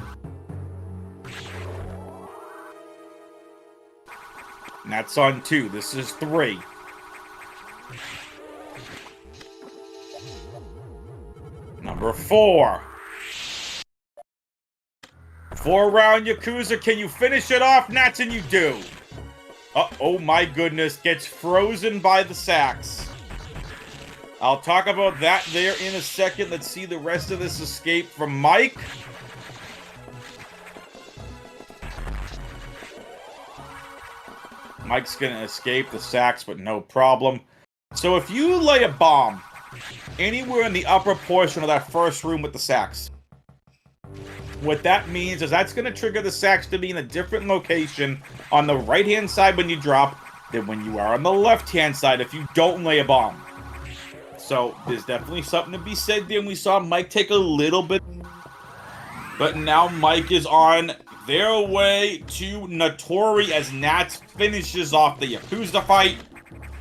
Nats on 2. This is 3. Number 4. 4-round Yakuza. Can you finish it off, Nats? And you do. Oh my goodness. Gets frozen by the sacks. I'll talk about that there in a second. Let's see the rest of this escape from Mike. Mike's going to escape the sacks, but no problem. So if you lay a bomb anywhere in the upper portion of that first room with the sacks, what that means is that's going to trigger the sacks to be in a different location on the right-hand side when you drop than when you are on the left-hand side if you don't lay a bomb. So there's definitely something to be said there. And we saw Mike take a little bit. But now Mike is on their way to Notori as Nats finishes off the Yakuza fight.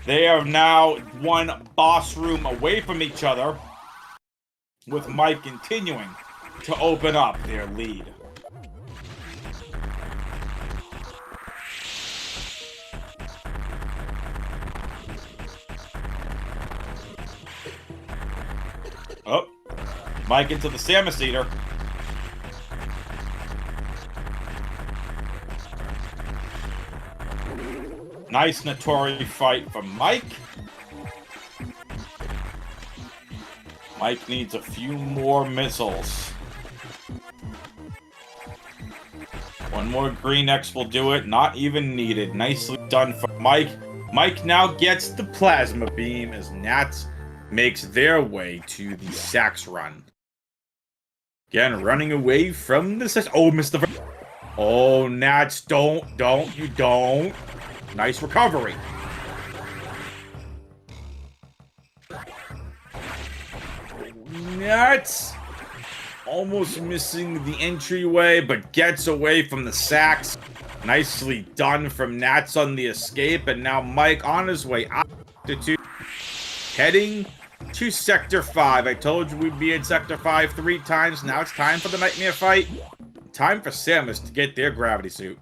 They are now one boss room away from each other, with Mike continuing to open up their lead. Oh, Mike into the Samus Eater. Nice Notori fight from Mike. Mike needs a few more missiles. One more green X will do it. Not even needed. Nicely done for Mike. Mike now gets the plasma beam as Nats makes their way to the Sax run. Again, running away from the Sax. Oh, missed the... Oh, Nats, don't. Nice recovery. Nats almost missing the entryway, but gets away from the Sax. Nicely done from Nats on the escape, and now Mike on his way out to 2, heading to Sector 5. I told you we'd be in Sector 5 3 times. Now it's time for the Nightmare fight. Time for Samus to get their gravity suit.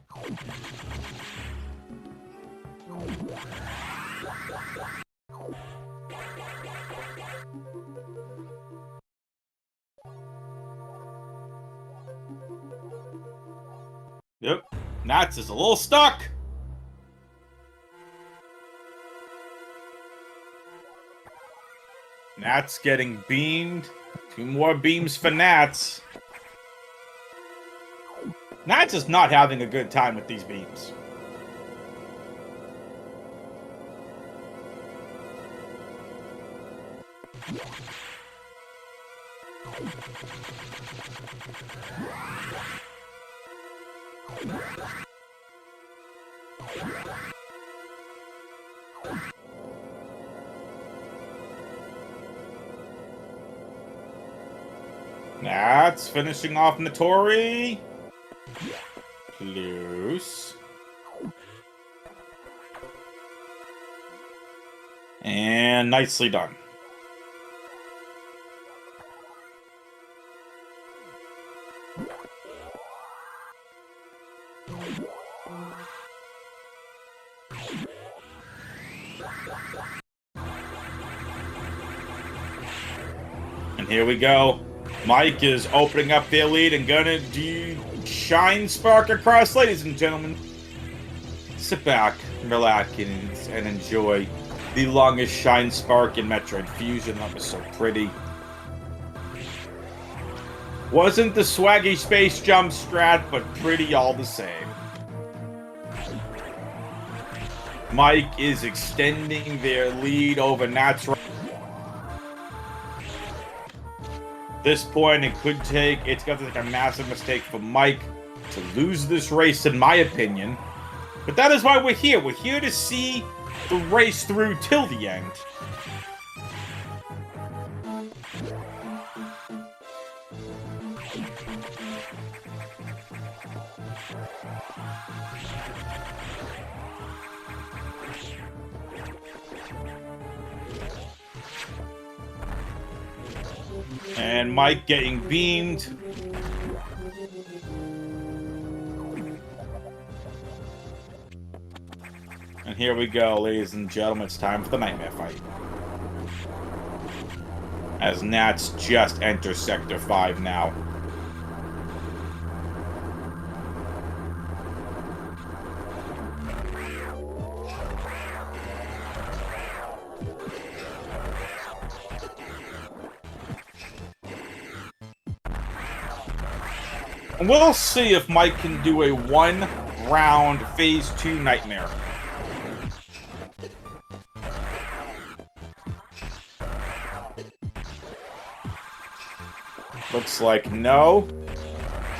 Yep, Nats is a little stuck. Nats getting beamed. 2 more beams for Nats. Nats is not having a good time with these beams. Nats finishing off Notori. Loose. And nicely done. And here we go. Mike is opening up their lead and gonna do Shine Spark across, ladies and gentlemen. Sit back, relax, and enjoy the longest Shine Spark in Metroid Fusion. That was so pretty. Wasn't the swaggy space jump strat, but pretty all the same. Mike is extending their lead over NATSILIDAN. At this point, it's going to take a massive mistake for Mike to lose this race, in my opinion. But that is why we're here. We're here to see the race through till the end. And Mike getting beamed. And here we go, ladies and gentlemen. It's time for the nightmare fight. As Nats just enters Sector 5 now. And we'll see if Mike can do a one-round Phase 2 nightmare. Looks like no.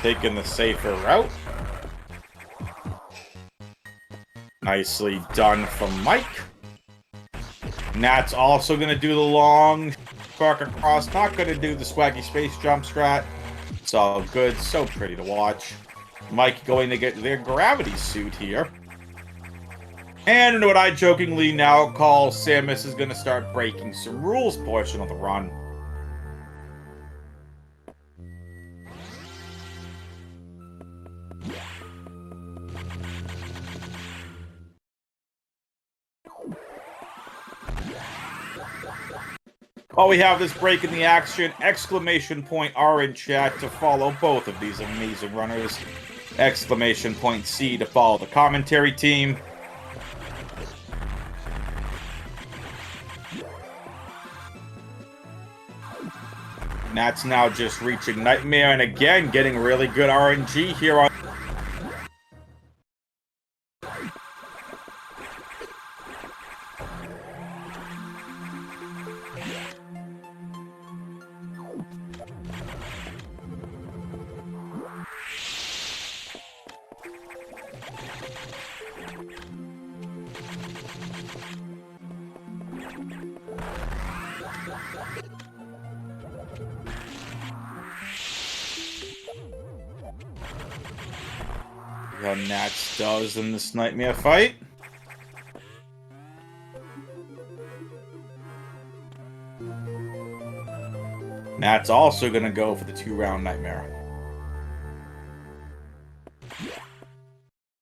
Taking the safer route. Nicely done from Mike. Nat's also going to do the long spark across. Not going to do the swaggy space jump strat. It's all good. So pretty to watch. Mike going to get their gravity suit here. And what I jokingly now call Samus is going to start breaking some rules portion of the run. While we have this break in the action, exclamation point R in chat to follow both of these amazing runners. Exclamation point C to follow the commentary team. Nat's now just reaching Nightmare, and again, getting really good RNG here on... How Nats does in this nightmare fight. Nat's also gonna go for the 2-round nightmare.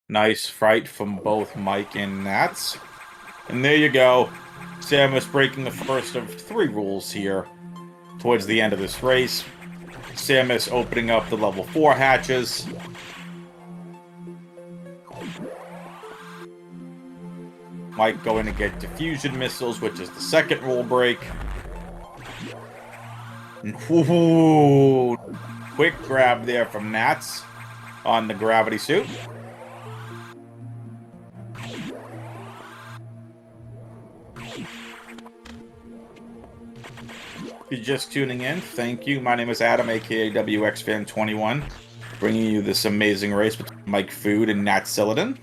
Nice fight from both Mike and Nats. And there you go. Samus breaking the first of 3 rules here towards the end of this race. Samus opening up the level 4 hatches. Mike going to get diffusion missiles, which is the second rule break. Ooh, quick grab there from Nats on the gravity suit. If you're just tuning in, thank you. My name is Adam, aka WXFan21, bringing you this amazing race between mikefood and NATSILIDAN.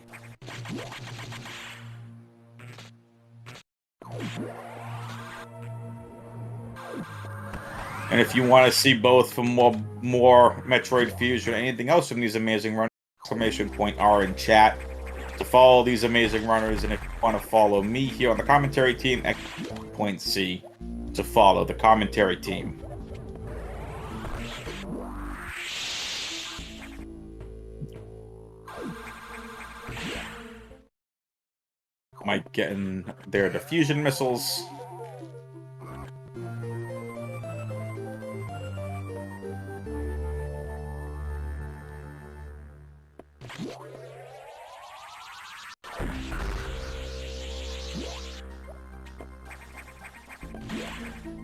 And if you want to see both from more Metroid Fusion or anything else from these amazing runners, exclamation point R in chat to follow these amazing runners. And if you want to follow me here on the commentary team, exclamation point C to follow the commentary team. Mike getting their diffusion missiles.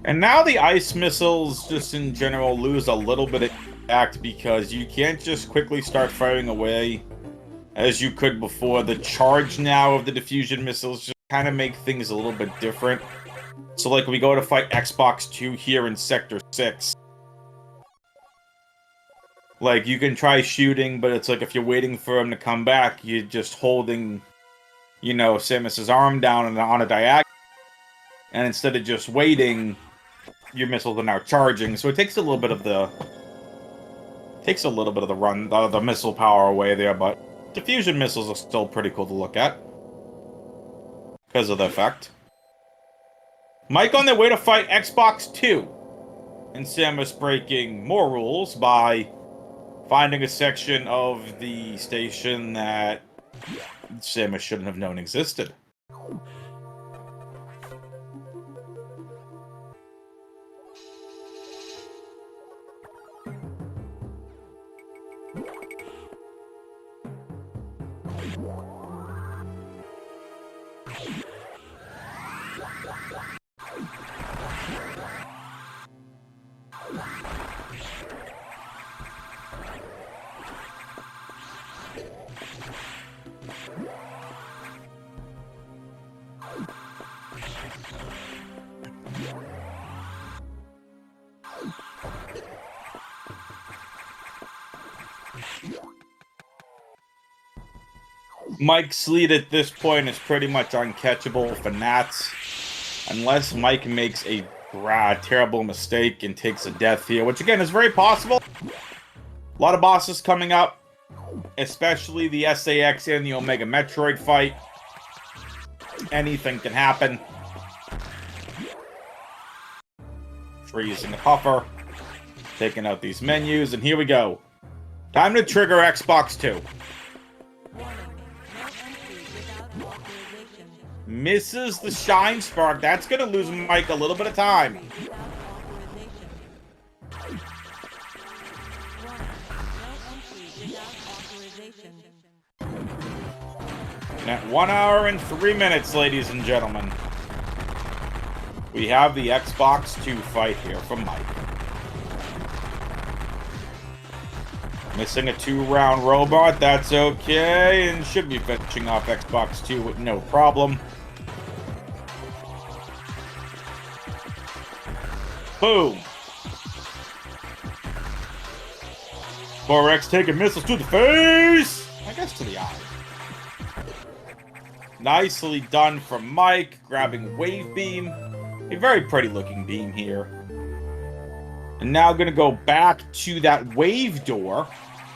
And now the ice missiles, just in general, lose a little bit of impact because you can't just quickly start firing away as you could before. The charge now of the diffusion missiles just kind of make things a little bit different. So, like, we go to fight Xbox 2 here in Sector 6. Like, you can try shooting, but it's like if you're waiting for him to come back, you're just holding, you know, Samus's arm down and on a diagonal. And instead of just waiting, your missiles are now charging. So it takes a little bit of the... the missile power away there, but diffusion missiles are still pretty cool to look at. Because of the effect. Mike on their way to fight Xbox 2. And Samus breaking more rules by finding a section of the station that Samus shouldn't have known existed. Mike's lead at this point is pretty much uncatchable for Nats, unless Mike makes a terrible mistake and takes a death here, which again is very possible. A lot of bosses coming up, especially the SAX and the Omega Metroid fight. Anything can happen. Freezing the puffer, taking out these menus, and here we go. Time to trigger Xbox 2. Misses the Shine Spark. That's going to lose Mike a little bit of time. At 1 hour and 3 minutes, ladies and gentlemen, we have the Xbox 2 fight here from Mike. Missing a 2-round robot, that's okay, and should be finishing off Xbox 2 with no problem. Boom! 4X taking missiles to the face! I guess to the eye. Nicely done from Mike, grabbing Wave Beam. A very pretty looking beam here. And now gonna go back to that wave door.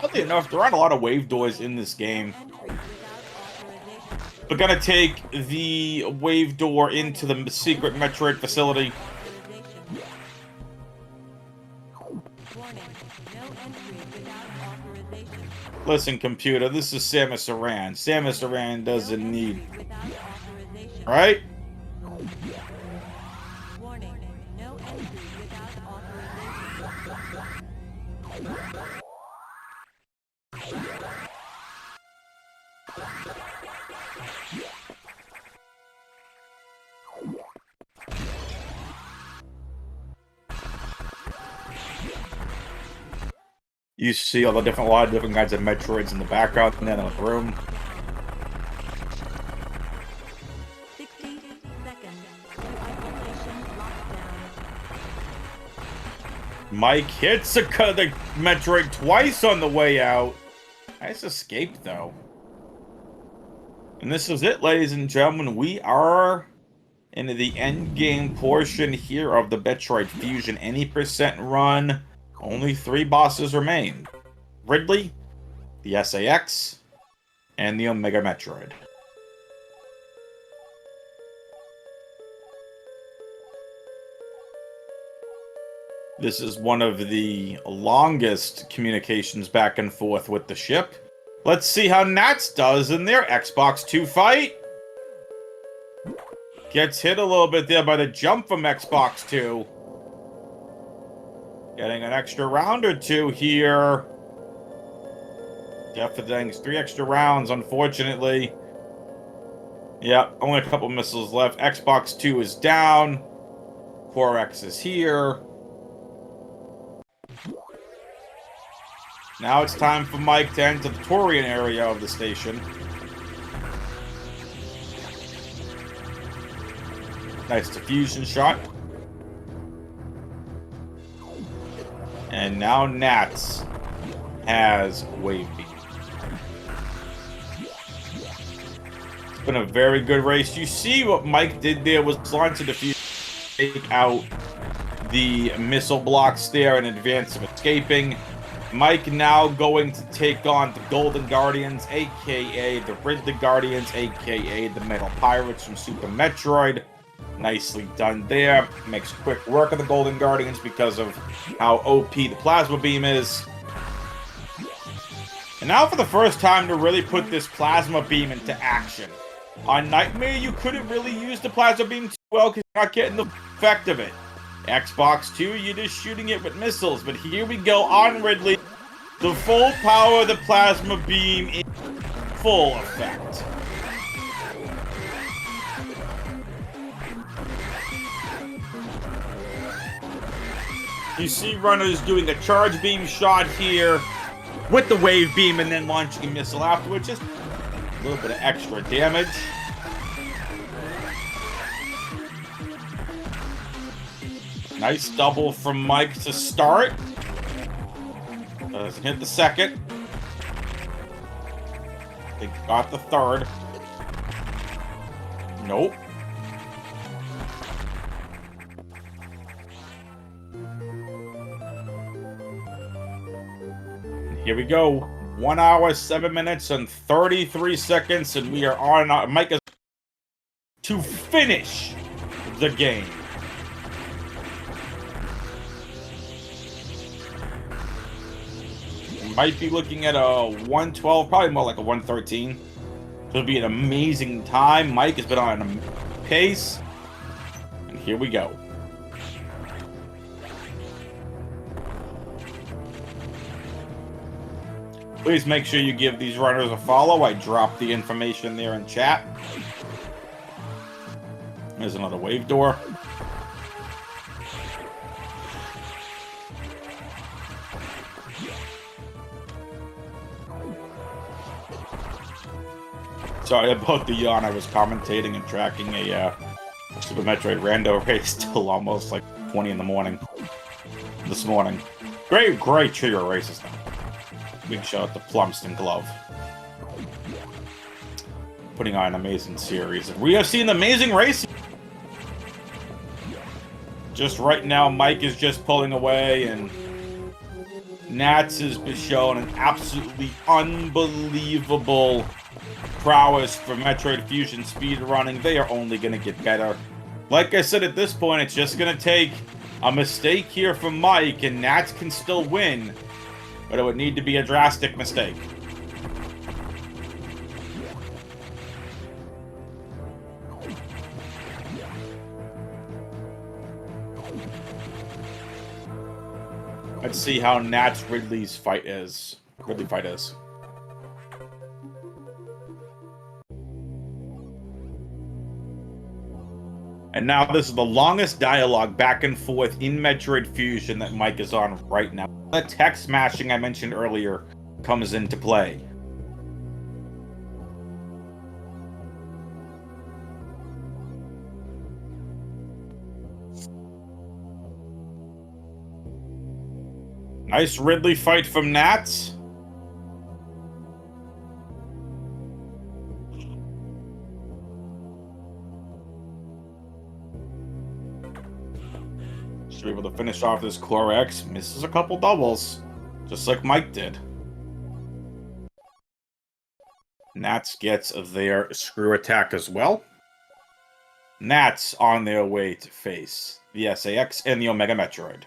Oddly enough, there aren't a lot of wave doors in this game. We're gonna take the wave door into the secret Metroid facility. Listen, computer, this is Samus Aran. Samus Aran doesn't need... Right? You see all the a lot of different kinds of Metroids in the background and then in the room. 60 seconds to isolation lockdown. Mike hits the Metroid twice on the way out. Nice escape, though. And this is it, ladies and gentlemen. We are into the end game portion here of the Metroid Fusion Any % run. Only 3 bosses remain. Ridley, the SAX, and the Omega Metroid. This is one of the longest communications back and forth with the ship. Let's see how Nats does in their Xbox 2 fight. Gets hit a little bit there by the jump from Xbox 2. Getting an extra round or 2 here. Definitely 3 extra rounds, unfortunately. Yep, only a couple missiles left. Xbox 2 is down. Core X is here. Now it's time for Mike to enter the Torian area of the station. Nice diffusion shot. And now Nats has Wave Beam. It's been a very good race. You see what Mike did there was launch a diffusion, take out the missile blocks there in advance of escaping. Mike now going to take on the Golden Guardians, aka the Ridley Guardians, aka the Metal Pirates from Super Metroid. Nicely done there. Makes quick work of the Golden Guardians because of how OP the Plasma Beam is. And now for the first time to really put this Plasma Beam into action. On Nightmare, you couldn't really use the Plasma Beam too well because you're not getting the effect of it. Xbox 2, you're just shooting it with missiles. But here we go on Ridley. The full power of the Plasma Beam in full effect. You see runners doing a charge beam shot here with the wave beam and then launching a missile afterwards. Just a little bit of extra damage. Nice double from Mike to start. Doesn't hit the second. They got the third. Nope. Here we go. 1 hour, 7 minutes, and 33 seconds, and we are on. Mike is to finish the game. We might be looking at a 112, probably more like a 113. It'll be an amazing time. Mike has been on a pace, and here we go. Please make sure you give these runners a follow. I dropped the information there in chat. There's another wave door. Sorry about the yawn. I was commentating and tracking a Super Metroid rando race till almost like 20 in the morning this morning. Great trio races though. Big shout out to Plumston Glove. Putting on an amazing series. We have seen amazing racing. Just right now, Mike is just pulling away, and Nats has been shown an absolutely unbelievable prowess for Metroid Fusion speedrunning. They are only going to get better. Like I said, at this point, it's just going to take a mistake here from Mike, and Nats can still win. But it would need to be a drastic mistake. Let's see how Nats Ridley's fight is. Ridley fight is. And now this is the longest dialogue back and forth in Metroid Fusion that Mike is on right now. The tech smashing I mentioned earlier comes into play. Nice Ridley fight from Nats. Should be able to finish off this Core X. Misses a couple doubles, just like Mike did. Nats gets their screw attack as well. Nats on their way to face the SAX and the Omega Metroid.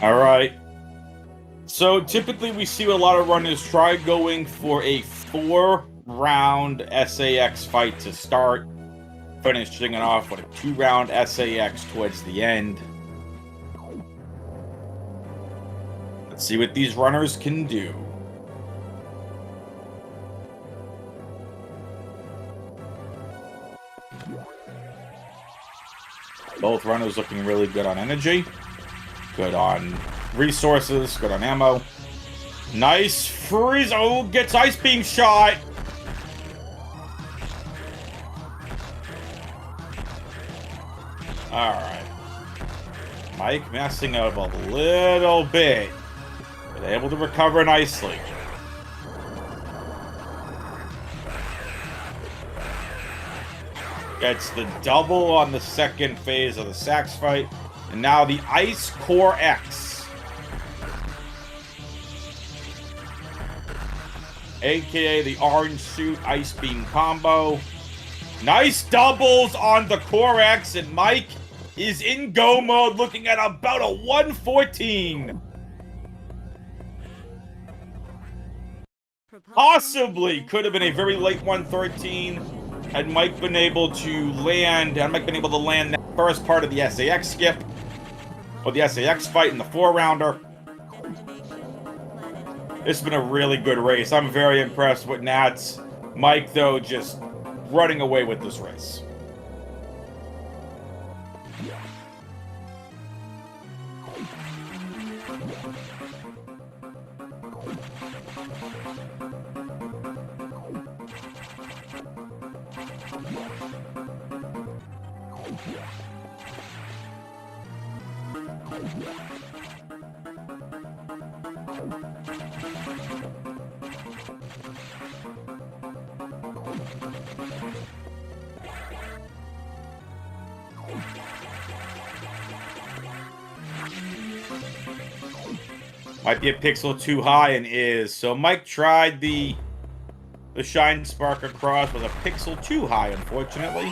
All right. So typically we see a lot of runners try going for a 4-round SAX fight to start, finishing it off with a 2-round SAX towards the end. Let's see what these runners can do. Both runners looking really good on energy, good on resources, good on ammo. Nice freeze. Oh, gets ice beam shot. All right. Mike messing up a little bit, but able to recover nicely. Gets the double on the second phase of the sax fight. And now the Ice Core X. AKA the Orange Suit Ice Beam combo. Nice doubles on the Core X, and Mike is in go mode, looking at about a 114. Possibly could have been a very late 113 had Mike been able to land. Had Mike been able to land that first part of the SAX skip, or the SAX fight in the 4-rounder. This has been a really good race. I'm very impressed with Nats. Mike, though, just running away with this race. Might be a pixel too high and is. So Mike tried the Shine Spark across with a pixel too high, unfortunately.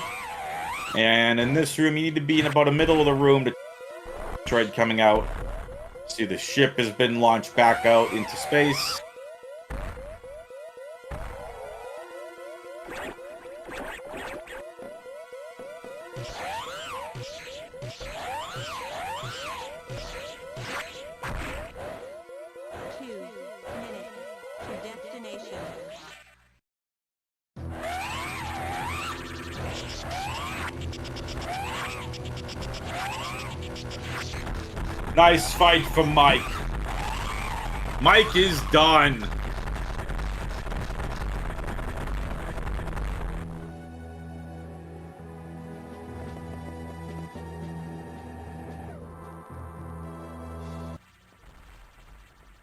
And in this room, you need to be in about the middle of the room to Metroid coming out. See, the ship has been launched back out into space. Nice fight from Mike. Mike is done.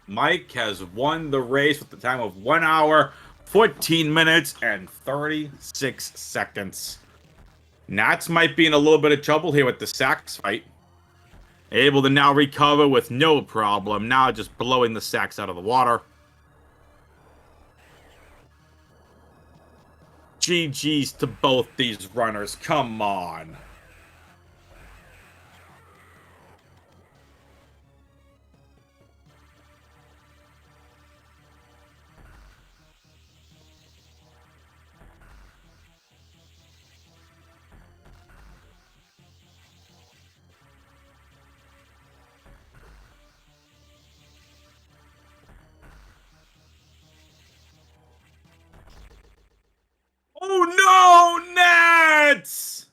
Mike has won the race with the time of 1 hour, 14 minutes, and 36 seconds. Nats might be in a little bit of trouble here with the sax fight. Able to now recover with no problem. Now just blowing the sax out of the water. GG's to both these runners. Come on. Oh no, Nats!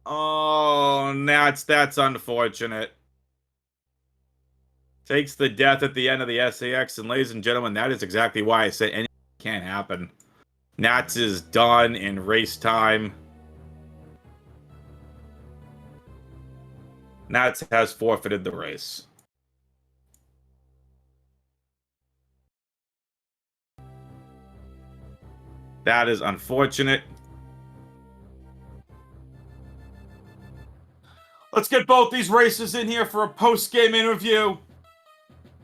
Oh, Nats, that's unfortunate. Takes the death at the end of the SAX, and ladies and gentlemen, that is exactly why I said anything can't happen. Nats is done in race time. Nats has forfeited the race. That is unfortunate. Let's get both these races in here for a post-game interview.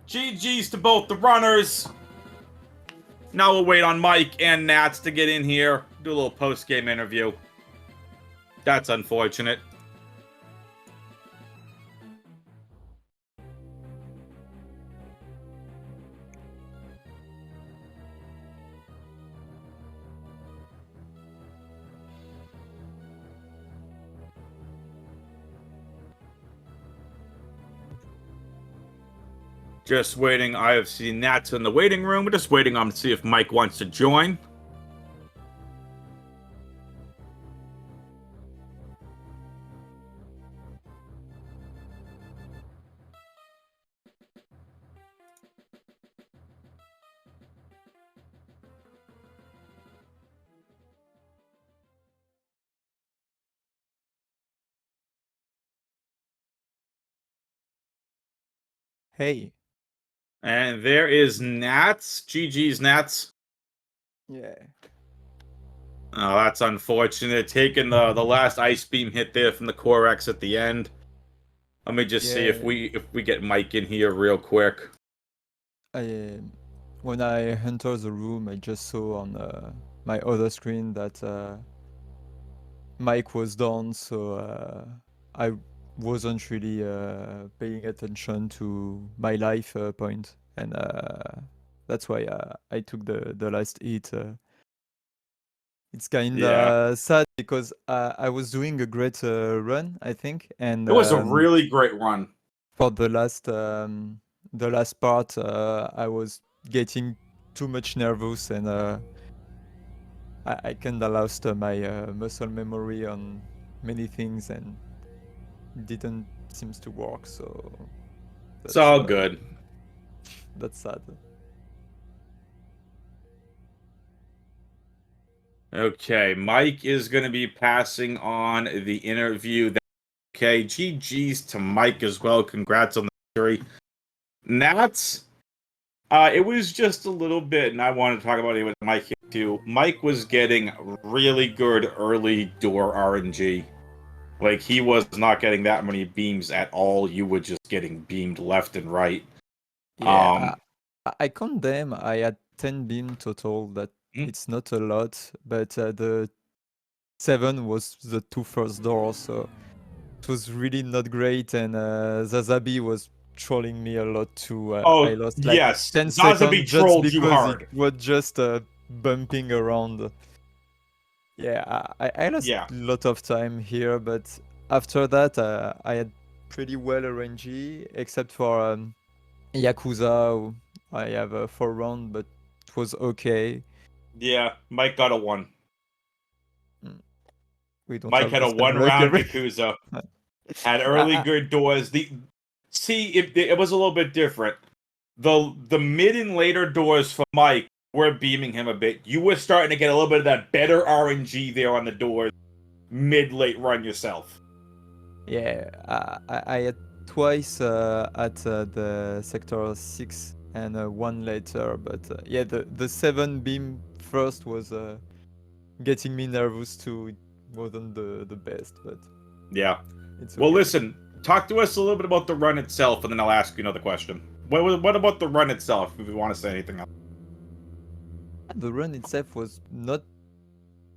GG's to both the runners. Now we'll wait on Mike and Nats to get in here, do a little post-game interview. That's unfortunate. Just waiting. I have seen Nats in the waiting room. We're just waiting on to see if Mike wants to join. Hey. And there is Nats. GG's Nats. Yeah. Oh, that's unfortunate. Taking the last ice beam hit there from the Core X at the end. Let me just see if we get Mike in here real quick. When I entered the room, I just saw on my other screen that Mike was down, so I wasn't really paying attention to my life point, and that's why I took the last hit. It's kinda sad because I was doing a great run, I think, and It was a really great run. for the last part, I was getting too much nervous, and I kinda lost my muscle memory on many things, and didn't seems to work. So It's all good. That's sad. Okay, Mike is going to be passing on the interview. Okay, GG's to Mike as well. Congrats on the victory. Nats, it was just a little bit, and I want to talk about it with Mike here too. Mike was getting really good early door RNG. Like, he was not getting that many beams at all. You were just getting beamed left and right. Yeah, I count them. I had 10 beam total. That it's not a lot, but the 7 was the 2 first doors, so it was really not great. And Zazabi was trolling me a lot too. I lost like 10 seconds just because it was just bumping around. Yeah, I lost a lot of time here, but after that I had pretty well RNG, except for Yakuza. I have a 4 round, but it was okay. Yeah, Mike got a 1. Mike had a 1-round Yakuza. Had early good doors. It was a little bit different. The mid and later doors for Mike were beaming him a bit. You were starting to get a little bit of that better RNG there on the doors mid-late run yourself. Yeah, I had twice at the sector 6 and 1 later, but yeah, the 7 beam first was getting me nervous too. It wasn't the best, but yeah. It's well, listen, talk to us a little bit about the run itself, and then I'll ask you another question. What about the run itself, if you want to say anything else? The run itself was not...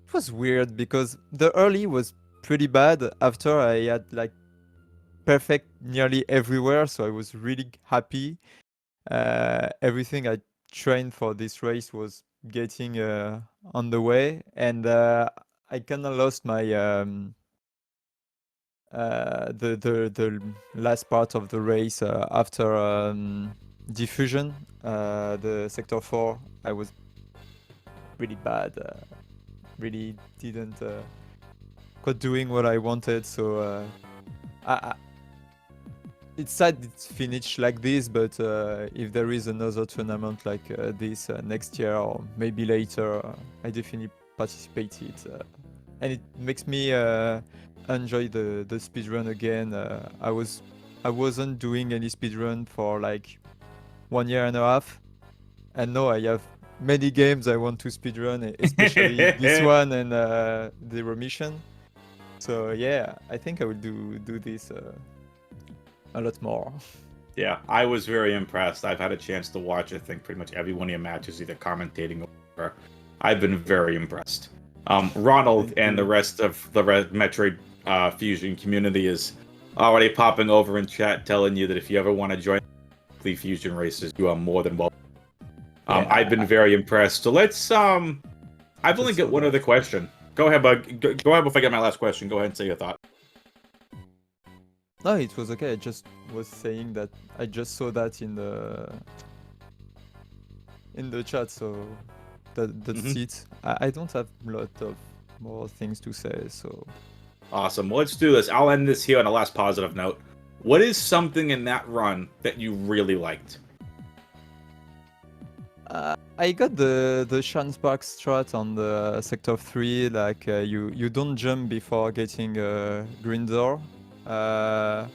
It was weird, because the early was pretty bad. After, I had, like, perfect nearly everywhere, so I was really happy. Everything I trained for this race was getting on the way, and I kind of lost my... the last part of the race after diffusion, the sector 4, I was really bad. Really didn't quite doing what I wanted. So it's sad it's finished like this, but if there is another tournament like this next year or maybe later, I definitely participate it. And it makes me enjoy the speedrun again. I wasn't doing any speedrun for like 1 year and a half, and now I have many games I want to speedrun, especially this one and the remission. So yeah, I think I will do this a lot more. Yeah, I was very impressed. I've had a chance to watch, I think, pretty much every one of your matches, either commentating or I've been very impressed. Ronald and the rest of the Metroid Fusion community is already popping over in chat telling you that if you ever want to join the Fusion races, you are more than welcome. I've been very impressed. So let's I've only got one other question. Go ahead, bud. Go ahead before I get my last question. Go ahead and say your thought. No, it was okay. I just was saying that I just saw that in the chat, so that's it. I don't have a lot of more things to say, so. Awesome. Well, let's do this. I'll end this here on a last positive note. What is something in that run that you really liked? I got the chance back strat on the sector 3, like you don't jump before getting a green door. And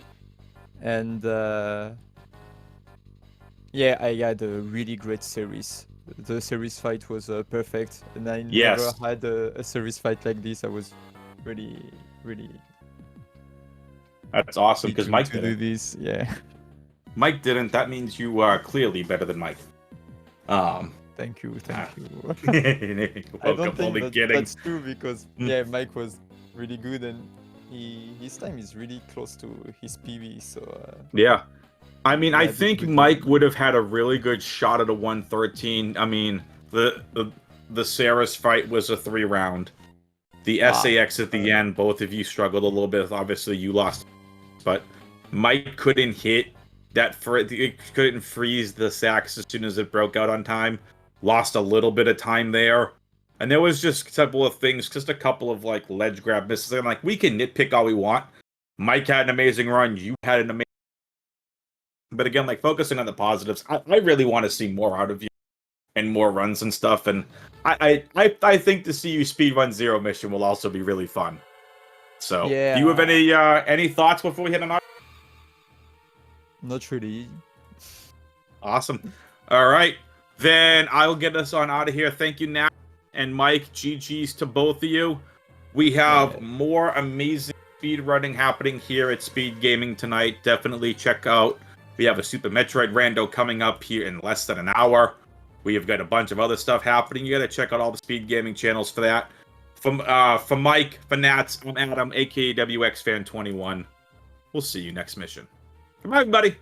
yeah, I had a really great series. The series fight was perfect, and I never had a series fight like this. I was really That's awesome, because Mike didn't. Do this, yeah. Mike didn't. That means you are clearly better than Mike. Thank you. I don't think that's true, because yeah, Mike was really good, and his time is really close to his PB, so yeah. I mean, I think Mike would have had a really good shot at a 113. I mean, the Saris fight was a 3-round. The SAX at the end, both of you struggled a little bit. Obviously, you lost, but Mike couldn't hit that. Couldn't freeze the sax as soon as it broke out on time. Lost a little bit of time there. And there was just a couple of things, just a couple of like ledge grab misses. And like, we can nitpick all we want. Mike had an amazing run. You had an amazing. But again, like, focusing on the positives, I really want to see more out of you and more runs and stuff. And I think to see you speedrun Zero Mission will also be really fun. So, yeah. Do you have any thoughts before we hit on our? Not really. Awesome. All right. Then I'll get us on out of here. Thank you, Nat and Mike. GG's to both of you. We have more amazing speedrunning happening here at Speed Gaming tonight. Definitely check out. We have a Super Metroid rando coming up here in less than an hour. We have got a bunch of other stuff happening. You got to check out all the Speed Gaming channels for that. From Mike, for Nats, I'm Adam, aka WXFan21. We'll see you next mission. Goodbye, everybody.